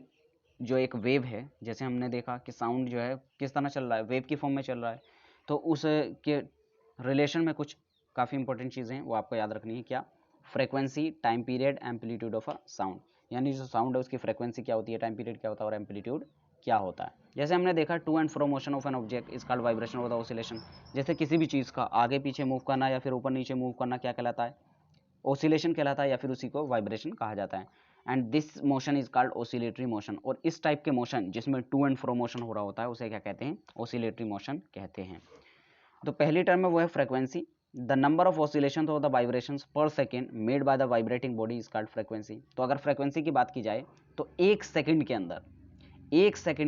जो एक वेव है, जैसे हमने देखा कि साउंड जो है किस तरह चल रहा है, वेव की फॉर्म में चल रहा है, तो उस के रिलेशन में कुछ काफ़ी इंपॉर्टेंट चीज़ें हैं वो आपको याद रखनी है। क्या, frequency, time period, amplitude of a sound, यानी जो साउंड है उसकी फ्रीक्वेंसी क्या होती है, टाइम पीरियड क्या होता है और एम्पलीट्यूड क्या होता है। जैसे हमने देखा to and fro motion of an object is called vibration of the oscillation. जैसे किसी भी चीज़ का आगे पीछे मूव करना या फिर ऊपर नीचे मूव करना क्या कहलाता है, ओसिलेशन कहलाता है, या फिर उसी को वाइब्रेशन कहा जाता है। And this motion is called oscillatory motion. और इस टाइप के मोशन जिसमें टू एंड फ्रो मोशन हो रहा होता है उसे क्या कहते हैं, ओसिलेटरी मोशन कहते हैं। तो पहली टर्म है वो है frequency. The number of oscillation of the vibrations per second made by the vibrating body is called frequency. तो अगर फ्रीक्वेंसी की बात की जाए तो एक सेकंड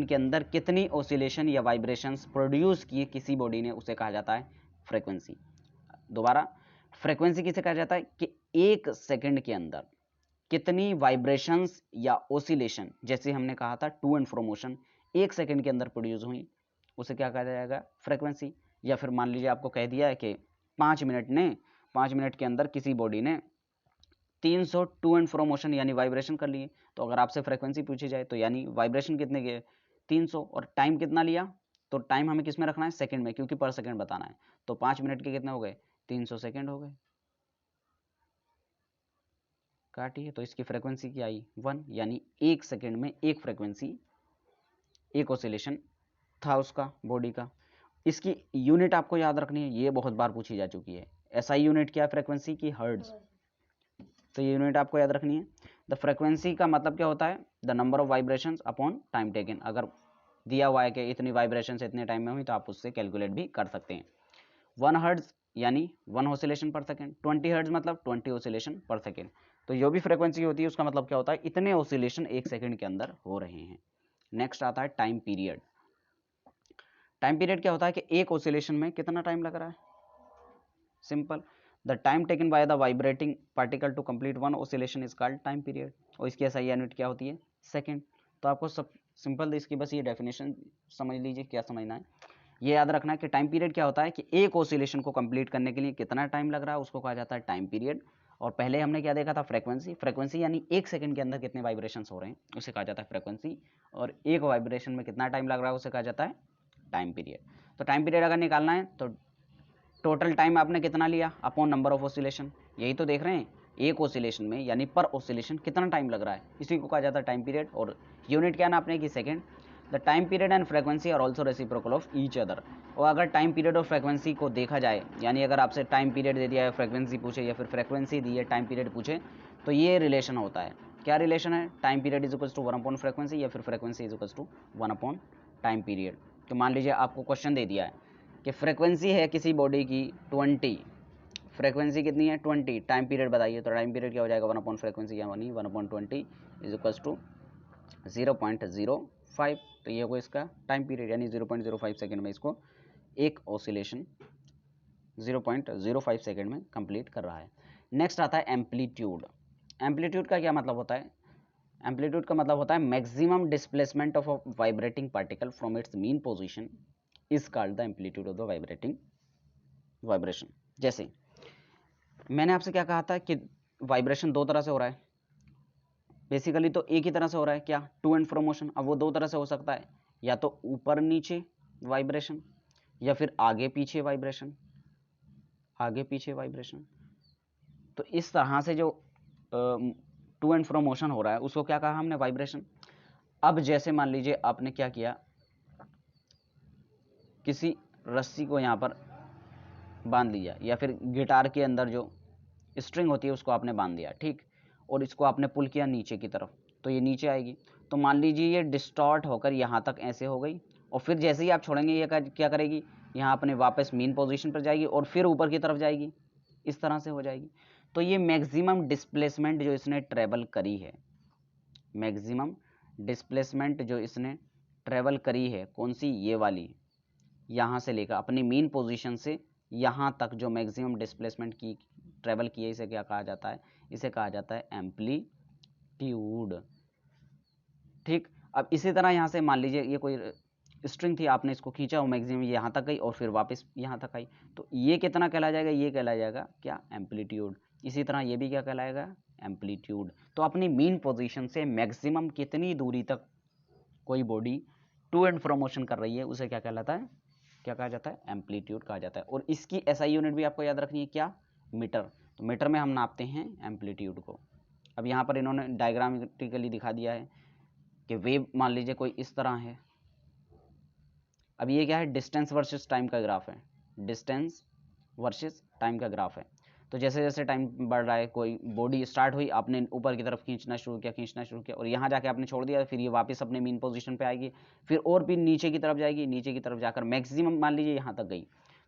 के अंदर कितनी ऑसिलेशन या वाइब्रेशंस प्रोड्यूस किए किसी बॉडी ने, उसे कहा जाता है फ्रीक्वेंसी। दोबारा, फ्रीक्वेंसी किसे कहा जाता है कि एक सेकंड के अंदर कितनी वाइब्रेशंस या ओसिलेशन, जैसे हमने कहा था टू एंड फ्रो मोशन, एक सेकंड के अंदर प्रोड्यूस हुई, उसे क्या कहा जाएगा, फ्रीक्वेंसी। या फिर मान लीजिए आपको कह दिया है कि 5 मिनट के अंदर किसी बॉडी ने 300 टू एंड फ्रो मोशन यानी वाइब्रेशन कर लिए, तो अगर आपसे फ्रीक्वेंसी पूछी जाए तो यानी वाइब्रेशन कितने के, 300, और टाइम कितना लिया, तो टाइम हमें किस में रखना है, सेकंड में, क्योंकि पर सेकंड बताना है। तो 5 मिनट के कितने हो गए, 300 सेकंड हो गए, काटिए। तो इसकी फ्रीक्वेंसी क्या आई, 1, यानी एक सेकंड में एक फ्रीक्वेंसी, एक ऑसिलेशन था उसका बॉडी का। इसकी यूनिट आपको याद रखनी है, ये बहुत बार पूछी जा चुकी है। एसआई यूनिट क्या है फ्रीक्वेंसी की, हर्ट्ज। तो ये यूनिट आपको याद रखनी है। द फ्रीक्वेंसी का मतलब क्या होता है, the number of vibrations upon time taken. अगर दिया हुआ है कि इतनी वाइब्रेशन इतने टाइम में हुई तो आप उससे कैलकुलेट भी कर सकते हैं। 1 हर्ट्ज यानी 1 ऑसिलेशन पर सेकेंड, 20 हर्ट्ज मतलब 20 ऑसिलेशन पर सेकेंड। तो जो भी फ्रीक्वेंसी होती है उसका मतलब क्या होता है, इतने ऑसिलेशन एक सेकंड के अंदर हो रहे हैं। नेक्स्ट आता है टाइम पीरियड। टाइम पीरियड क्या होता है कि एक ऑसिलेशन में कितना टाइम लग रहा है, simple, the time taken by the vibrating particle to complete one oscillation is called time period. और इसकी एसआई यूनिट क्या होती है, सेकंड। तो आपको सब सिंपल इसकी बस ये डेफिनेशन समझ लीजिए, क्या समझना है, ये याद रखना है कि टाइम पीरियड क्या होता है कि एक ऑसिलेशन को कंप्लीट करने के लिए कितना टाइम लग रहा है उसको कहा जाता है टाइम पीरियड। और पहले हमने क्या देखा था, फ्रीक्वेंसी। फ्रीक्वेंसी यानी एक सेकंड के अंदर कितने वाइब्रेशंस हो रहे हैं उसे कहा जाता है फ्रीक्वेंसी, और एक वाइब्रेशन में कितना टाइम लग रहा है उसे कहा जाता है टाइम पीरियड। तो टाइम पीरियड अगर निकालना है तो टोटल टाइम आपने कितना लिया अपॉन नंबर ऑफ ऑसिलेशन, यही तो देख रहे हैं, एक ऑसिलेशन में यानी पर ऑसिलेशन कितना टाइम लग रहा है, इसी को कहा जाता है टाइम पीरियड। और यूनिट क्या नापने की, second. The time period and frequency are also reciprocal of each other. और अगर टाइम पीरियड और फ्रीक्वेंसी को देखा जाए, यानी अगर आपसे टाइम पीरियड दे दिया है, फ्रीक्वेंसी पूछे, या फिर फ्रीक्वेंसी दी है, टाइम पीरियड पूछे, तो ये रिलेशन होता है। क्या रिलेशन है, time period is equals to 1 upon frequency, या फिर frequency is equals to 1 upon time period. तो मान लीजिए आपको क्वेश्चन दे दिया है कि फ्रीक्वेंसी है किसी बॉडी की 20, फ्रीक्वेंसी कितनी है 20, टाइम पीरियड बताइए, तो टाइम पीरियड क्या हो जाएगा, 1 अपॉन फ्रीक्वेंसी यानी 1 अपॉन 20 इज इक्वल्स टू 0.05। तो ये होगा इसका टाइम पीरियड, यानी 0.05 सेकंड में इसको एक ऑसिलेशन 0.05 सेकंड में कंप्लीट कर रहा है। नेक्स्ट आता है एम्पलीट्यूड। एम्पलीट्यूड का क्या मतलब होता है, एम्पलीट्यूड का मतलब होता है maximum displacement of a vibrating particle from its mean position is called the amplitude of the vibrating vibration. जैसे मैंने आपसे क्या कहा था कि वाइब्रेशन दो तरह से हो रहा है, बेसिकली तो एक ही तरह से हो रहा है, क्या, टू एंड फ्रो मोशन। अब वो दो तरह से हो सकता है, या तो ऊपर नीचे वाइब्रेशन, या फिर आगे पीछे वाइब्रेशन, आगे पीछे वाइब्रेशन। तो इस तरह से जो टू एंड फ्रो मोशन हो रहा है उसको क्या कहा हमने, वाइब्रेशन। अब जैसे मान लीजिए आपने क्या किया, किसी रस्सी को यहाँ पर बांध लिया, या फिर गिटार के अंदर जो स्ट्रिंग होती है उसको आपने बांध दिया, ठीक। और इसको आपने पुल किया नीचे की तरफ, तो ये नीचे आएगी। तो मान लीजिए ये डिस्टॉर्ट होकर यहाँ तक ऐसे हो गई, और फिर जैसे ही आप छोड़ेंगे ये क्या करेगी, यहाँ अपने वापस मीन पोजीशन पर जाएगी और फिर ऊपर की तरफ जाएगी, इस तरह से हो जाएगी। तो ये मैक्सिमम डिस्प्लेसमेंट जो इसने ट्रेवल करी है, मैक्सिमम डिस्प्लेसमेंट जो इसने ट्रेवल करी है, कौन सी, ये वाली, यहाँ से लेकर अपनी मीन पोजीशन से यहाँ तक जो मैक्सिमम डिस्प्लेसमेंट की ट्रेवल की है, इसे क्या कहा जाता है, इसे कहा जाता है एम्पलीट्यूड। ठीक, अब इसी तरह यहाँ से मान लीजिए ये कोई स्ट्रिंग थी, आपने इसको खींचा और मैक्सिमम यहाँ तक गई और फिर वापस यहाँ तक आई, तो ये कितना कहला जाएगा, ये कहला जाएगा क्या, एम्पलीट्यूड। इसी तरह ये भी क्या कहलाएगा, एम्पलीट्यूड। तो अपनी मीन पोजीशन से मैक्सिमम कितनी दूरी तक कोई body to and fro motion कर रही है, उसे क्या कहलाता है, क्या कहा जाता है, एम्पलीट्यूड कहा जाता है। और इसकी एसआई यूनिट भी आपको याद रखनी है, क्या, मीटर। तो मीटर में हम नापते हैं एम्पलीट्यूड को। अब यहाँ पर इन्होंने डायग्रामेटिकली दिखा दिया है कि वेव मान लीजिए कोई इस तरह है। अब ये क्या है, डिस्टेंस वर्सेस टाइम का ग्राफ है, डिस्टेंस वर्सेस टाइम का ग्राफ है। तो जैसे जैसे टाइम बढ़ रहा है, कोई बॉडी स्टार्ट हुई, आपने ऊपर की तरफ खींचना शुरू किया और यहाँ जाके आपने छोड़ दिया, फिर ये वापस अपने मीन पोजीशन पे आएगी, फिर और भी नीचे की तरफ जाएगी, नीचे की तरफ जाकर मैक्सिमम मान लीजिए यहाँ तक गई,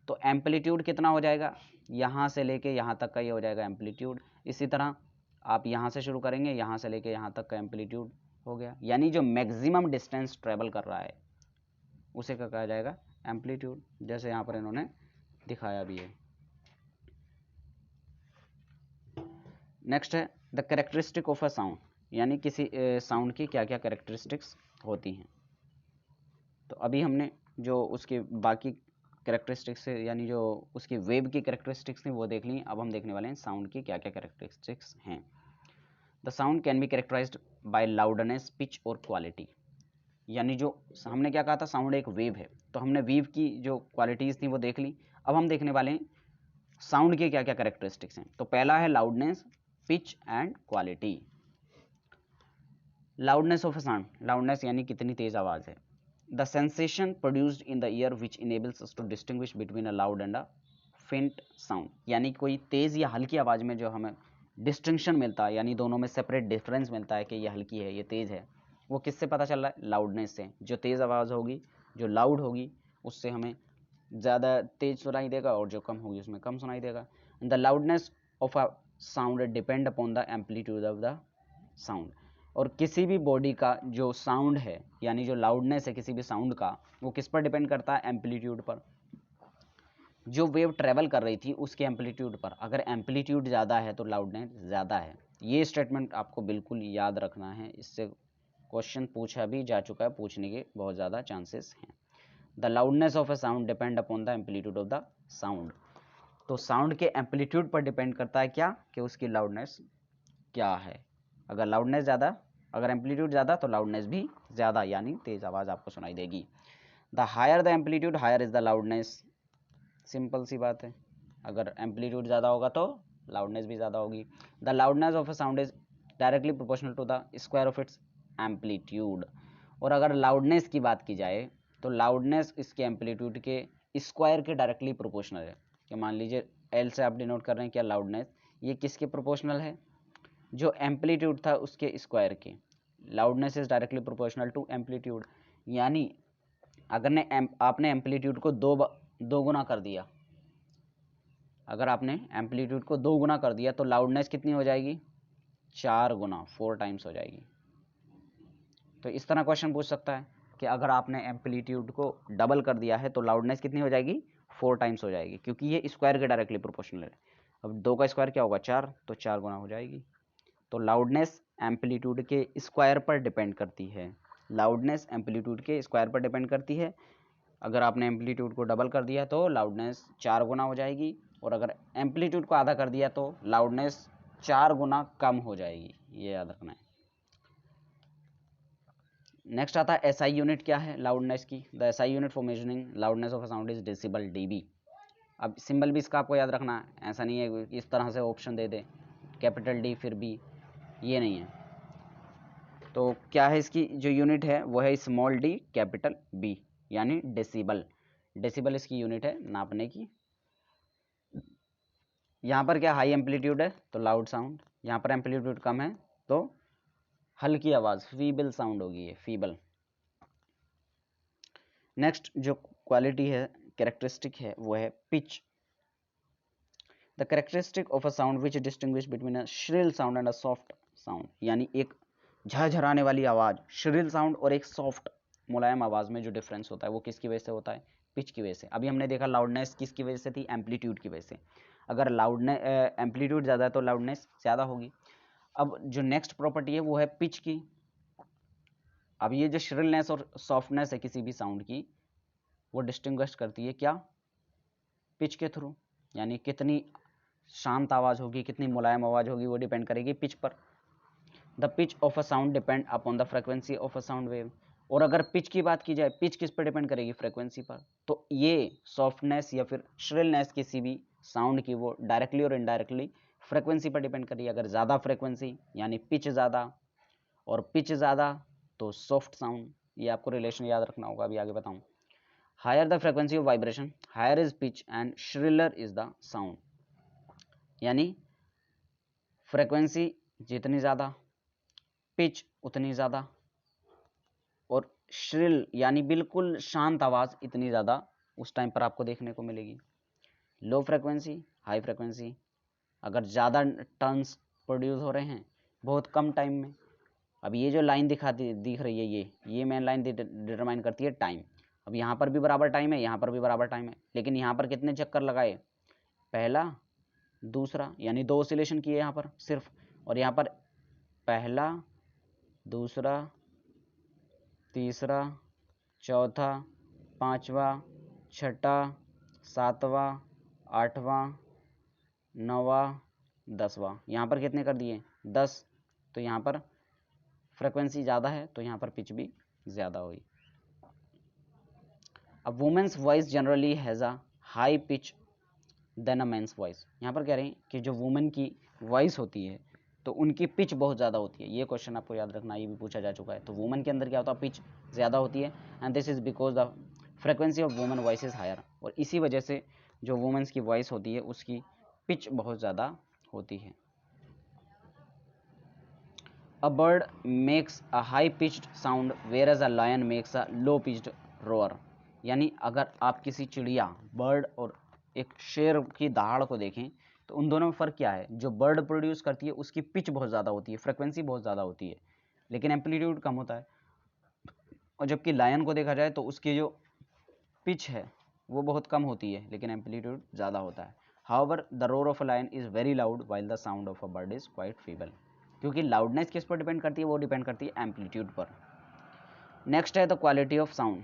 तो एम्पलीट्यूड कितना हो जाएगा, यहाँ से लेके यहाँ तक का ये हो जाएगा एम्पलीट्यूड। इसी तरह आप यहाँ से शुरू करेंगे, यहाँ से लेके यहाँ तक का एम्पलीट्यूड हो गया, यानी जो मैक्सिमम डिस्टेंस ट्रेवल कर रहा है उसे क्या कहा जाएगा, एम्पलीट्यूड, जैसे यहाँ पर इन्होंने दिखाया भी है। नेक्स्ट है the characteristic of a sound, यानी किसी साउंड की क्या क्या कैरेक्टरिस्टिक्स होती हैं। तो अभी हमने जो उसके बाकी कैरेक्टरिस्टिक्स है, यानी जो उसकी वेव की कैरेक्टरिस्टिक्स थी वो देख ली। अब हम देखने वाले हैं साउंड की क्या क्या कैरेक्टरिस्टिक्स हैं। The sound can be characterized by loudness, pitch और क्वालिटी। यानी जो हमने क्या कहा था, साउंड एक वेव है, तो हमने वेव की जो क्वालिटीज़ थी वो देख ली। अब हम देखने वाले हैं साउंड के क्या क्या कैरेक्टरिस्टिक्स हैं। तो पहला है loudness, pitch and quality. Loudness of a sound, loudness यानी कितनी तेज आवाज़ है। The sensation produced in the ear which enables us to distinguish between a loud and a faint sound, यानी कोई तेज़ या हल्की आवाज़ में जो हमें डिस्टिंक्शन मिलता है, यानी दोनों में सेपरेट डिफरेंस मिलता है कि ये हल्की है ये तेज़ है, वो किससे पता चल रहा है, लाउडनेस से। जो तेज़ आवाज़ होगी, जो लाउड होगी, उससे हमें ज़्यादा तेज सुनाई देगा और जो कम होगी उसमें कम सुनाई देगा। The loudness of a sound depend upon the amplitude of the sound. और किसी भी बॉडी का जो साउंड है, यानी जो लाउडनेस है किसी भी साउंड का, वो किस पर डिपेंड करता है, एम्पलीट्यूड पर। जो वेव ट्रेवल कर रही थी उसके एम्पलीट्यूड पर, अगर एम्पलीट्यूड ज़्यादा है तो लाउडनेस ज़्यादा है। ये स्टेटमेंट आपको बिल्कुल याद रखना है, इससे क्वेश्चन पूछा भी जा चुका है, पूछने के बहुत ज़्यादा चांसेस हैं। The loudness of a sound depend upon the amplitude of the sound. तो साउंड के एम्पलीट्यूड पर डिपेंड करता है क्या, कि उसकी लाउडनेस क्या है। अगर लाउडनेस ज़्यादा, अगर एम्पलीट्यूड ज़्यादा तो लाउडनेस भी ज़्यादा, यानी तेज़ आवाज़ आपको सुनाई देगी। The higher the amplitude higher is the loudness. Simple सी बात है, अगर एम्पलीट्यूड ज़्यादा होगा तो लाउडनेस भी ज़्यादा होगी। The loudness of a sound is directly proportional to the square of its amplitude. और अगर लाउडनेस की बात की जाए तो लाउडनेस इसके एम्पलीट्यूड के स्क्वायर के डायरेक्टली प्रोपोर्शनल है। कि मान लीजिए एल से आप डिनोट कर रहे हैं क्या, लाउडनेस, ये किसके प्रोपोर्शनल है, जो एम्पलीट्यूड था उसके स्क्वायर के। Loudness is directly proportional to amplitude, यानी अगर आपने एम्पलीट्यूड को दो गुना कर दिया, अगर आपने एम्पलीट्यूड को 2 गुना कर दिया तो लाउडनेस कितनी हो जाएगी, 4 गुना, 4 टाइम्स हो जाएगी। तो इस तरह क्वेश्चन पूछ सकता है कि अगर आपने एम्पलीट्यूड को डबल कर दिया है तो लाउडनेस कितनी हो जाएगी, 4 टाइम्स हो जाएगी, क्योंकि ये स्क्वायर के डायरेक्टली प्रोपोर्शनल है। अब 2 का स्क्वायर क्या होगा, 4, तो 4 गुना हो जाएगी। तो लाउडनेस एम्पलीट्यूड के स्क्वायर पर डिपेंड करती है, लाउडनेस एम्पलीट्यूड के स्क्वायर पर डिपेंड करती है। अगर आपने एम्पलीट्यूड को डबल कर दिया तो लाउडनेस 4 गुना हो जाएगी, और अगर एम्पलीट्यूड को आधा कर दिया तो लाउडनेस 4 गुना कम हो जाएगी, ये याद रखना है। नेक्स्ट आता है एसआई यूनिट क्या है लाउडनेस की। The SI unit for measuring loudness of a sound is decibel dB. अब सिंबल भी इसका आपको याद रखना है, ऐसा नहीं है इस तरह से ऑप्शन दे दे कैपिटल डी फिर बी, ये नहीं है। तो क्या है इसकी जो यूनिट है वो है स्मॉल डी कैपिटल बी, यानी डेसिबल। डेसिबल इसकी यूनिट है नापने की। यहाँ पर क्या हाई एम्पलीट्यूड है तो लाउड साउंड, यहाँ पर एम्पलीट्यूड कम है तो हल्की आवाज, फीबल साउंड होगी ये, फीबल। नेक्स्ट जो क्वालिटी है, कैरेक्टरिस्टिक है, वो है pitch. The characteristic of a sound which distinguish between a shrill sound and a soft sound, यानी एक झरझराने वाली आवाज, श्रिल साउंड और एक सॉफ्ट मुलायम आवाज में जो डिफरेंस होता है वो किसकी वजह से होता है? पिच की वजह से। अभी हमने देखा लाउडनेस किसकी वजह से थी? एम्पलीट्यूड की वजह से। अगर लाउडनेस एम्पलीट्यूड ज़्यादा है तो लाउडनेस ज़्यादा होगी। अब जो नेक्स्ट प्रॉपर्टी है वो है पिच की। अब ये जो श्रिलनेस और सॉफ्टनेस है किसी भी साउंड की, वो डिस्टिंग्विश करती है क्या? पिच के थ्रू। यानी कितनी शांत आवाज़ होगी, कितनी मुलायम आवाज़ होगी, वो डिपेंड करेगी पिच पर। The pitch of a sound depend upon the frequency of a sound wave. और अगर पिच की बात की जाए, पिच किस पर डिपेंड करेगी? फ्रिक्वेंसी पर। तो ये सॉफ्टनेस या फिर श्रिलनेस किसी भी साउंड की, वो डायरेक्टली और इनडायरेक्टली फ्रिक्वेंसी पर डिपेंड करेगी। अगर ज़्यादा फ्रिक्वेंसी यानी पिच ज़्यादा, और पिच ज़्यादा तो सॉफ्ट साउंड। ये आपको रिलेशन याद रखना होगा, अभी आगे बताऊँ। Higher the frequency of vibration, higher is pitch and shriller is the sound. यानी फ्रिक्वेंसी जितनी ज़्यादा, पिच उतनी ज़्यादा, और श्रिल यानी बिल्कुल शांत आवाज़ इतनी ज़्यादा उस टाइम पर आपको देखने को मिलेगी। लो फ्रिक्वेंसी, हाई फ्रिक्वेंसी, अगर ज़्यादा टर्न्स प्रोड्यूस हो रहे हैं बहुत कम टाइम में। अब ये जो लाइन दिख रही है, ये मेन लाइन डिटरमाइन करती है टाइम। अब यहाँ पर भी बराबर टाइम है, यहाँ पर भी बराबर टाइम है, लेकिन यहाँ पर कितने चक्कर लगाए? पहला, दूसरा, यानी 2 ऑसिलेशन किए यहाँ पर सिर्फ। और यहाँ पर पहला, दूसरा, तीसरा, चौथा, पांचवा, छठा, सातवां, आठवां, नौवां, 10वां। यहाँ पर कितने कर दिए? 10। तो यहाँ पर फ्रिक्वेंसी ज़्यादा है तो यहाँ पर पिच भी ज़्यादा हुई। अब women's voice generally has a high pitch than a men's voice. यहाँ पर कह रहे हैं कि जो वुमेन की वॉइस होती है तो उनकी पिच बहुत ज़्यादा होती है। ये क्वेश्चन आपको याद रखना, ये भी पूछा जा चुका है। तो वुमेन के अंदर क्या होता है? पिच ज़्यादा होती है, and this is because the frequency of women voice is higher. और इसी वजह से जो वुमेन्स की वॉइस होती है उसकी पिच बहुत ज़्यादा होती है। A bird makes a high pitched sound whereas a lion makes a low pitched roar। यानी अगर आप किसी चिड़िया, बर्ड और एक शेर की दहाड़ को देखें तो उन दोनों में फ़र्क क्या है? जो बर्ड प्रोड्यूस करती है उसकी पिच बहुत ज़्यादा होती है, फ्रिक्वेंसी बहुत ज़्यादा होती है, लेकिन एम्पलीट्यूड कम होता है। और जबकि लायन को देखा जाए तो उसकी जो पिच है वो बहुत कम होती है, लेकिन एम्पलीट्यूड ज़्यादा होता है। However the roar of a lion is very loud while the sound of a bird is quite feeble. क्योंकि लाउडनेस किस पर डिपेंड करती है? वो डिपेंड करती है एम्पलीट्यूड पर। नेक्स्ट है द क्वालिटी ऑफ साउंड,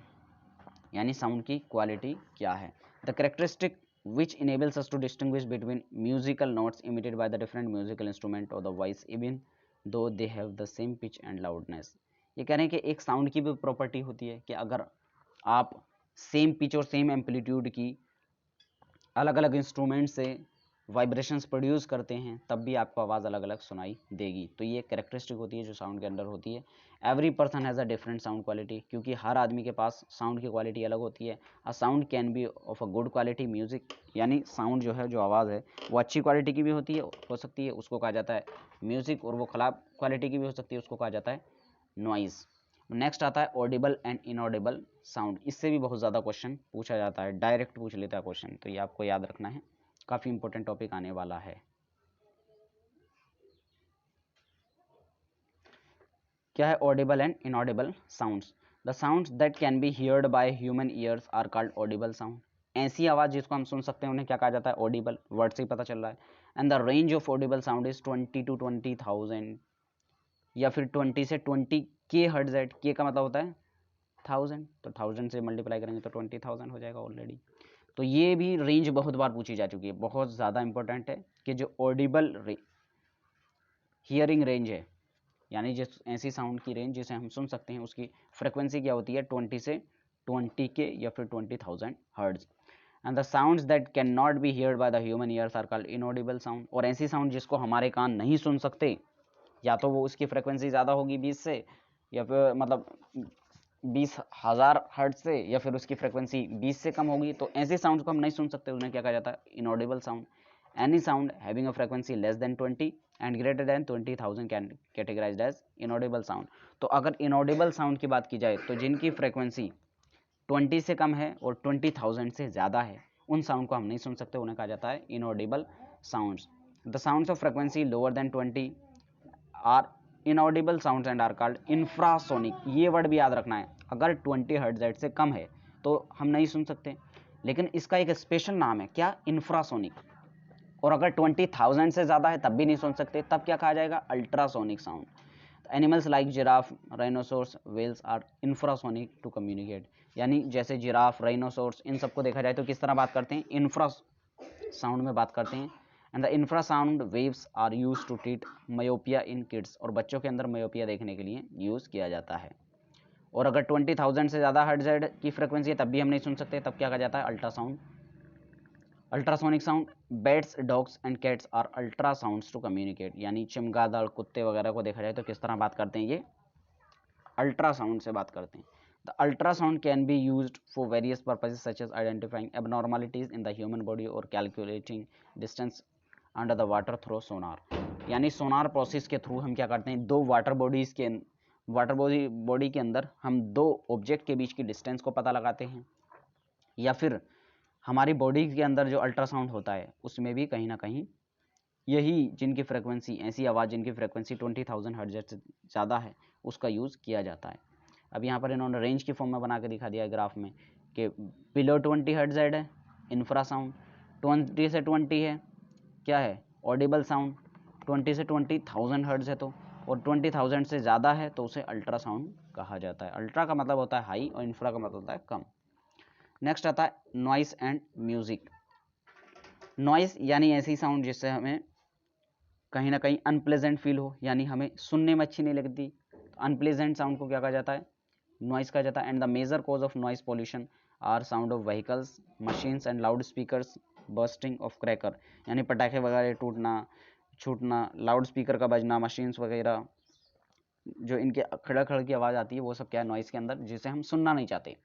यानी साउंड की क्वालिटी क्या है? The characteristic which enables us to distinguish between musical notes emitted by the different musical instrument or the voice even though they have the same pitch and loudness। ये कह रहे हैं कि एक साउंड की भी प्रॉपर्टी होती है कि अगर आप सेम पिच और सेम एम्पलीट्यूड की अलग अलग इंस्ट्रूमेंट से वाइब्रेशंस प्रोड्यूस करते हैं तब भी आपको आवाज़ अलग अलग सुनाई देगी। तो ये कैरेक्टरिस्टिक होती है जो साउंड के अंदर होती है। Every person has a different sound quality, क्योंकि हर आदमी के पास साउंड की क्वालिटी अलग होती है। A sound can B of a good quality music, यानी साउंड जो है, जो आवाज़ है वो अच्छी क्वालिटी की भी हो सकती है, उसको कहा जाता है म्यूज़िक, और वो ख़राब क्वालिटी की भी हो सकती है, उसको कहा जाता है नॉइज़। नेक्स्ट आता है ऑडिबल एंड इनऑडिबल साउंड। इससे भी बहुत ज़्यादा क्वेश्चन पूछा जाता है, डायरेक्ट पूछ लेता है क्वेश्चन, तो ये आपको याद रखना है, काफ़ी इंपॉर्टेंट टॉपिक आने वाला है। क्या है audible and inaudible sounds? The sounds that can be heard by human ears are called audible sound. ऐसी आवाज़ जिसको हम सुन सकते हैं उन्हें क्या कहा जाता है? ऑडिबल। वर्ड से ही पता चल रहा है। And the range of Audible sound is 20 to 20,000, या फिर 20 से 20K हर्ट्ज है। के का मतलब होता है 1000, तो 1000 से मल्टीप्लाई करेंगे तो 20,000 हो जाएगा ऑलरेडी। तो ये भी रेंज बहुत बार पूछी जा चुकी है, बहुत ज़्यादा इंपॉर्टेंट है कि जो ऑडिबल हियरिंग रेंज है, यानी जिस ऐसी साउंड की रेंज जिसे हम सुन सकते हैं उसकी फ्रिक्वेंसी क्या होती है? 20 से 20K या फिर 20,000 hertz. And the sounds that can not be heard by the human ears are called inaudible sound. और ऐसी साउंड जिसको हमारे कान नहीं सुन सकते, या तो वो उसकी फ्रिक्वेंसी ज़्यादा होगी 20 से, या फिर मतलब 20,000 हर्ट्ज से, या फिर उसकी फ्रिक्वेंसी 20 से कम होगी, तो ऐसे साउंड को हम नहीं सुन सकते, उन्हें क्या कहा जाता है? Inaudible sound. Any sound having a frequency less than 20 and greater than 20,000 can categorized as inaudible sound. तो अगर inaudible sound की बात की जाए तो जिनकी frequency 20 से कम है और 20,000 से ज़्यादा है उन साउंड को हम नहीं सुन सकते, उन्हें कहा जाता है inaudible sounds. The sounds of frequency lower than 20 are inaudible sounds and are called infrasonic. ये वर्ड भी याद रखना है, अगर 20 हर्ट्ज से कम है तो हम नहीं सुन सकते, लेकिन इसका एक स्पेशल नाम है, क्या? इंफ्रासोनिक. और अगर 20,000 से ज़्यादा है तब भी नहीं सुन सकते, तब क्या कहा जाएगा? Ultrasonic sound. Animals like giraffe, rhinoceros, whales are infrasonic to communicate. यानी जैसे जिराफ, राइनोसोर्स, इन सबको देखा जाए तो किस तरह बात करते हैं? इंफ्रा साउंड में बात करते हैं. And the infrasound waves are use to treat myopia in kids. और बच्चों के अंदर मायोपिया देखने के लिए यूज़ किया जाता है. और अगर 20,000 से ज़्यादा हर्ट्ज की फ्रिक्वेंसी है तब भी हम नहीं सुन सकते, तब क्या कहा जाता है? Ultrasound. Ultrasonic sound. Bats, dogs and cats are ultrasounds to communicate. यानी चमगादड़, कुत्ते वगैरह को देखा जाए तो किस तरह बात करते हैं? ये अल्ट्रासाउंड से बात करते हैं. The ultrasound can be used for various purposes such as identifying abnormalities in the human body और calculating distance under the water through sonar. यानी सोनार प्रोसेस के थ्रू हम क्या करते हैं? दो वाटर बॉडी के अंदर हम दो ऑब्जेक्ट के बीच की डिस्टेंस को पता लगाते हैं, या फिर हमारी बॉडी के अंदर जो अल्ट्रासाउंड होता है उसमें भी कहीं ना कहीं यही जिनकी फ्रिक्वेंसी, ऐसी आवाज़ जिनकी फ्रिक्वेंसी 20,000 हर्ट्ज से ज़्यादा है उसका यूज़ किया जाता है. अब यहाँ पर इन्होंने रेंज की फॉर्म में बना के दिखा दिया है ग्राफ में कि बिलो 20 हर्ट्ज है इंफ्रासाउंड, 20 से 20 है क्या है? Audible sound. 20 से 20,000 हर्ट्ज है तो, और 20,000 से ज़्यादा है तो उसे अल्ट्रासाउंड कहा जाता है. अल्ट्रा का मतलब होता है हाई और इंफ्रा का मतलब होता है कम. नेक्स्ट आता है नॉइस एंड म्यूजिक. नॉइस यानी ऐसी साउंड जिससे हमें कहीं ना कहीं अनप्लेजेंट फील हो, यानी हमें सुनने में अच्छी नहीं लगती. अनप्लेजेंट साउंड को क्या कहा जाता है? नॉइस कहा जाता है. And the major cause of noise pollution are sound of vehicles, machines and loud speakers, bursting of cracker. यानी पटाखे वगैरह टूटना, छूटना, लाउड स्पीकर का बजना, मशीन्स वगैरह जो इनके खड़ा खड़ की आवाज़ आती है वो सब क्या है? नॉइस के अंदर, जिसे हम सुनना नहीं चाहते.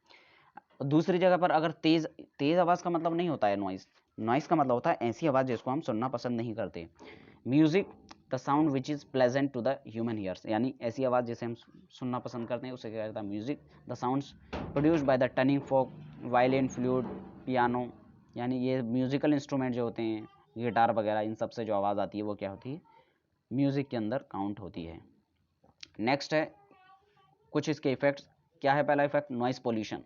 दूसरी जगह पर अगर तेज आवाज़ का मतलब नहीं होता है नॉइस. नॉइस का मतलब होता है ऐसी आवाज़ जिसको हम सुनना पसंद नहीं करते. Music, the sound which is pleasant to the human ears. यानी ऐसी आवाज़ जिसे हम सुनना पसंद करते हैं उसे क्या कहता है? Music. The sounds produced by the tuning fork, violin, flute, piano. यानी ये म्यूजिकल इंस्ट्रूमेंट जो होते हैं, गिटार वगैरह, इन सब से जो आवाज़ आती है वो क्या होती है? म्यूजिक के अंदर काउंट होती है. नेक्स्ट है कुछ इसके इफेक्ट्स. क्या है पहला effect? Noise pollution.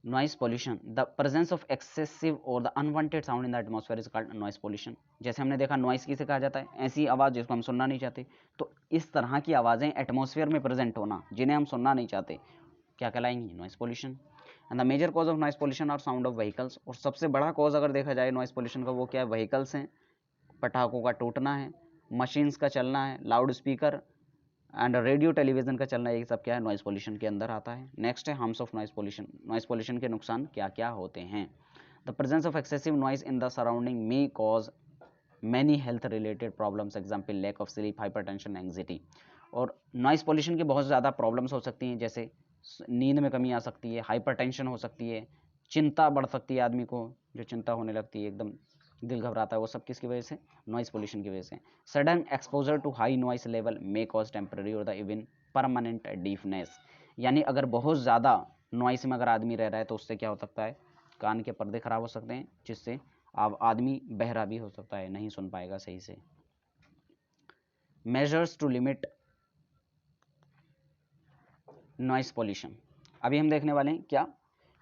Noise pollution, the presence of excessive और the unwanted sound in the atmosphere is called noise pollution. जैसे हमने देखा नॉइस किसे कहा जाता है? ऐसी आवाज़ जिसको हम सुनना नहीं चाहते. तो इस तरह की आवाज़ें एटमॉस्फेयर में प्रेजेंट होना जिन्हें हम सुनना नहीं चाहते क्या कहलाएंगी? Noise pollution. And the major cause of noise pollution और साउंड ऑफ व्हीकल्स. और सबसे बड़ा कॉज अगर देखा जाए नॉइस पॉल्यूशन का वो क्या है? व्हीकल्स हैं, पटाखों का टूटना है, मशीन्स का चलना है, loud speaker and radio television का चलना, ये सब क्या है? नॉइस पॉल्यूशन के अंदर आता है. नेक्स्ट है harms of noise pollution. Noise pollution के नुकसान क्या क्या होते हैं? The presence of excessive noise in the surrounding may cause many health related problems, example lack of sleep, hypertension, anxiety. और नॉइस पॉल्यूशन की बहुत ज़्यादा प्रॉब्लम्स हो सकती हैं, जैसे नींद में कमी आ सकती है, हाइपरटेंशन हो सकती है, चिंता बढ़ सकती है, आदमी को जो चिंता होने लगती है, एकदम दिल घबराता है, वो सब किसकी वजह से? नॉइस पोल्यूशन की वजह से. Sudden exposure to high noise level may cause temporary और द इवन परमानेंट डीफनेस. यानी अगर बहुत ज़्यादा नॉइस में अगर आदमी रह रहा है तो उससे क्या हो सकता है? कान के पर्दे खराब हो सकते हैं, जिससे आदमी बहरा भी हो सकता है, नहीं सुन पाएगा सही से. Measures to limit noise pollution. अभी हम देखने वाले हैं क्या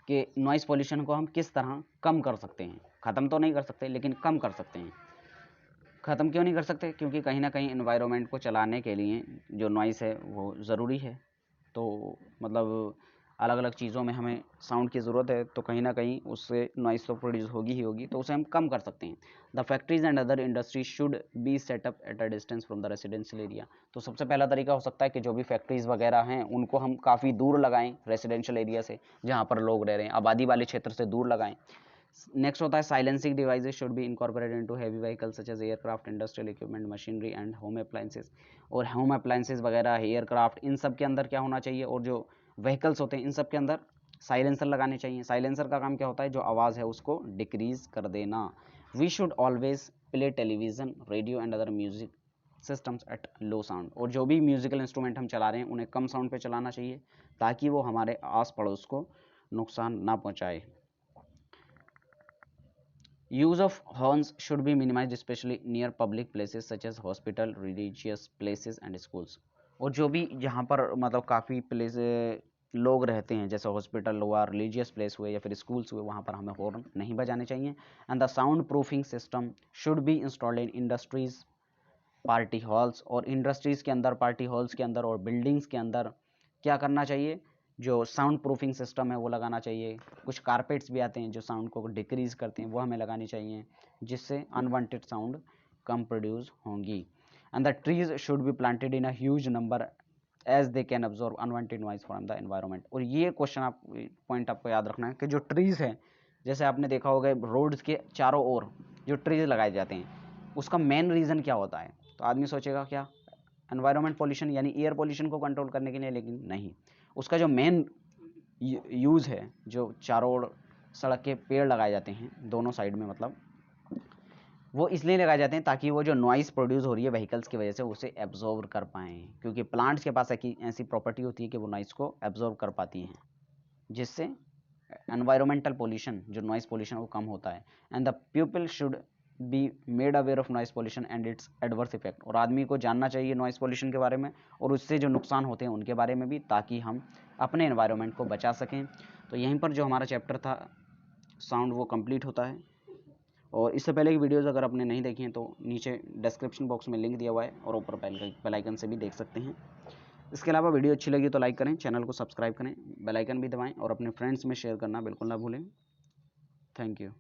कि नॉइस पॉल्यूशन को हम किस तरह कम कर सकते हैं. ख़त्म तो नहीं कर सकते लेकिन कम कर सकते हैं. ख़त्म क्यों नहीं कर सकते? क्योंकि कहीं ना कहीं इन्वायरमेंट को चलाने के लिए जो नॉइस है वो ज़रूरी है. तो मतलब अलग अलग चीज़ों में हमें साउंड की ज़रूरत है, तो कहीं ना कहीं उससे नॉइस तो प्रोड्यूस होगी ही होगी, तो उसे हम कम कर सकते हैं. The factories and other industries should be setup at a distance from the residential area. तो सबसे पहला तरीका हो सकता है कि जो भी फैक्ट्रीज़ वगैरह हैं उनको हम काफ़ी दूर लगाएं रेसिडेंशियल एरिया से, जहाँ पर लोग रह रहे हैं, आबादी वाले क्षेत्र से दूर लगाएं. नेक्स्ट होता है silencing devices should be incorporated into heavy vehicles such as aircraft, industrial equipment, machinery and home appliances. और होम अप्लायंसेस वगैरह, एयरक्राफ्ट, इन सब के अंदर क्या होना चाहिए? और जो व्हीकल्स होते हैं इन सब के अंदर साइलेंसर लगाने चाहिए. साइलेंसर का काम क्या होता है? जो आवाज़ है उसको डिक्रीज कर देना. We should always play television, radio and other music systems at low sound. और जो भी म्यूजिकल इंस्ट्रूमेंट हम चला रहे हैं उन्हें कम साउंड पे चलाना चाहिए ताकि वो हमारे आस पड़ोस को नुकसान ना पहुंचाए। Use of horns should be minimized specially near public places such as hospital, religious places and schools. और जो भी जहाँ पर मतलब काफ़ी प्लेस लोग रहते हैं, जैसे हॉस्पिटल हुआ, रिलीजियस प्लेस हुए या फिर स्कूल्स हुए, वहाँ पर हमें हॉर्न नहीं बजाने चाहिए। And the sound proofing system should be installed in industries, party halls. और इंडस्ट्रीज़ के अंदर, पार्टी हॉल्स के अंदर और बिल्डिंग्स के अंदर क्या करना चाहिए, जो साउंड प्रूफिंग सिस्टम है वो लगाना चाहिए। कुछ कारपेट्स भी आते हैं जो साउंड को डिक्रीज़ करते हैं, वो हमें लगानी चाहिए, जिससे अनवांटेड साउंड कम प्रोड्यूस होंगी। And the trees should be planted in a huge number as they can absorb unwanted noise from the environment. और ये क्वेश्चन आप पॉइंट आपको याद रखना है कि जो ट्रीज़ है, जैसे आपने देखा होगा रोड्स के चारों ओर जो ट्रीज लगाए जाते हैं, उसका मेन रीज़न क्या होता है? तो आदमी सोचेगा क्या, एनवायरनमेंट पॉल्यूशन यानी एयर पॉल्यूशन को कंट्रोल करने के लिए, लेकिन नहीं। उसका जो मेन यूज़ है, जो चारों ओर सड़क के पेड़ लगाए जाते हैं दोनों साइड में, मतलब वो इसलिए लगाए जाते हैं ताकि वो जो नॉइज़ प्रोड्यूस हो रही है व्हीकल्स की वजह से उसे एब्जॉर्ब कर पाएँ, क्योंकि प्लांट्स के पास ऐसी प्रॉपर्टी होती है कि वो नॉइज़ को एब्जॉर्ब कर पाती हैं, जिससे एनवायरमेंटल पोल्यूशन, जो नॉइज़ पोल्यूशन वो कम होता है। And the people should be made aware of noise pollution and it's adverse effect. और आदमी को जानना चाहिए नॉइज़ पोल्यूशन के बारे में और उससे जो नुकसान होते हैं उनके बारे में भी, ताकि हम अपने एनवायरनमेंट को बचा सकें। तो यहीं पर जो हमारा चैप्टर था साउंड वो कंप्लीट होता है। और इससे पहले की वीडियोज़ अगर आपने नहीं देखी हैं तो नीचे डिस्क्रिप्शन बॉक्स में लिंक दिया हुआ है और ऊपर बेल आइकन से भी देख सकते हैं। इसके अलावा वीडियो अच्छी लगी तो लाइक करें, चैनल को सब्सक्राइब करें, बेल आइकन भी दबाएं और अपने फ्रेंड्स में शेयर करना बिल्कुल ना भूलें। Thank you.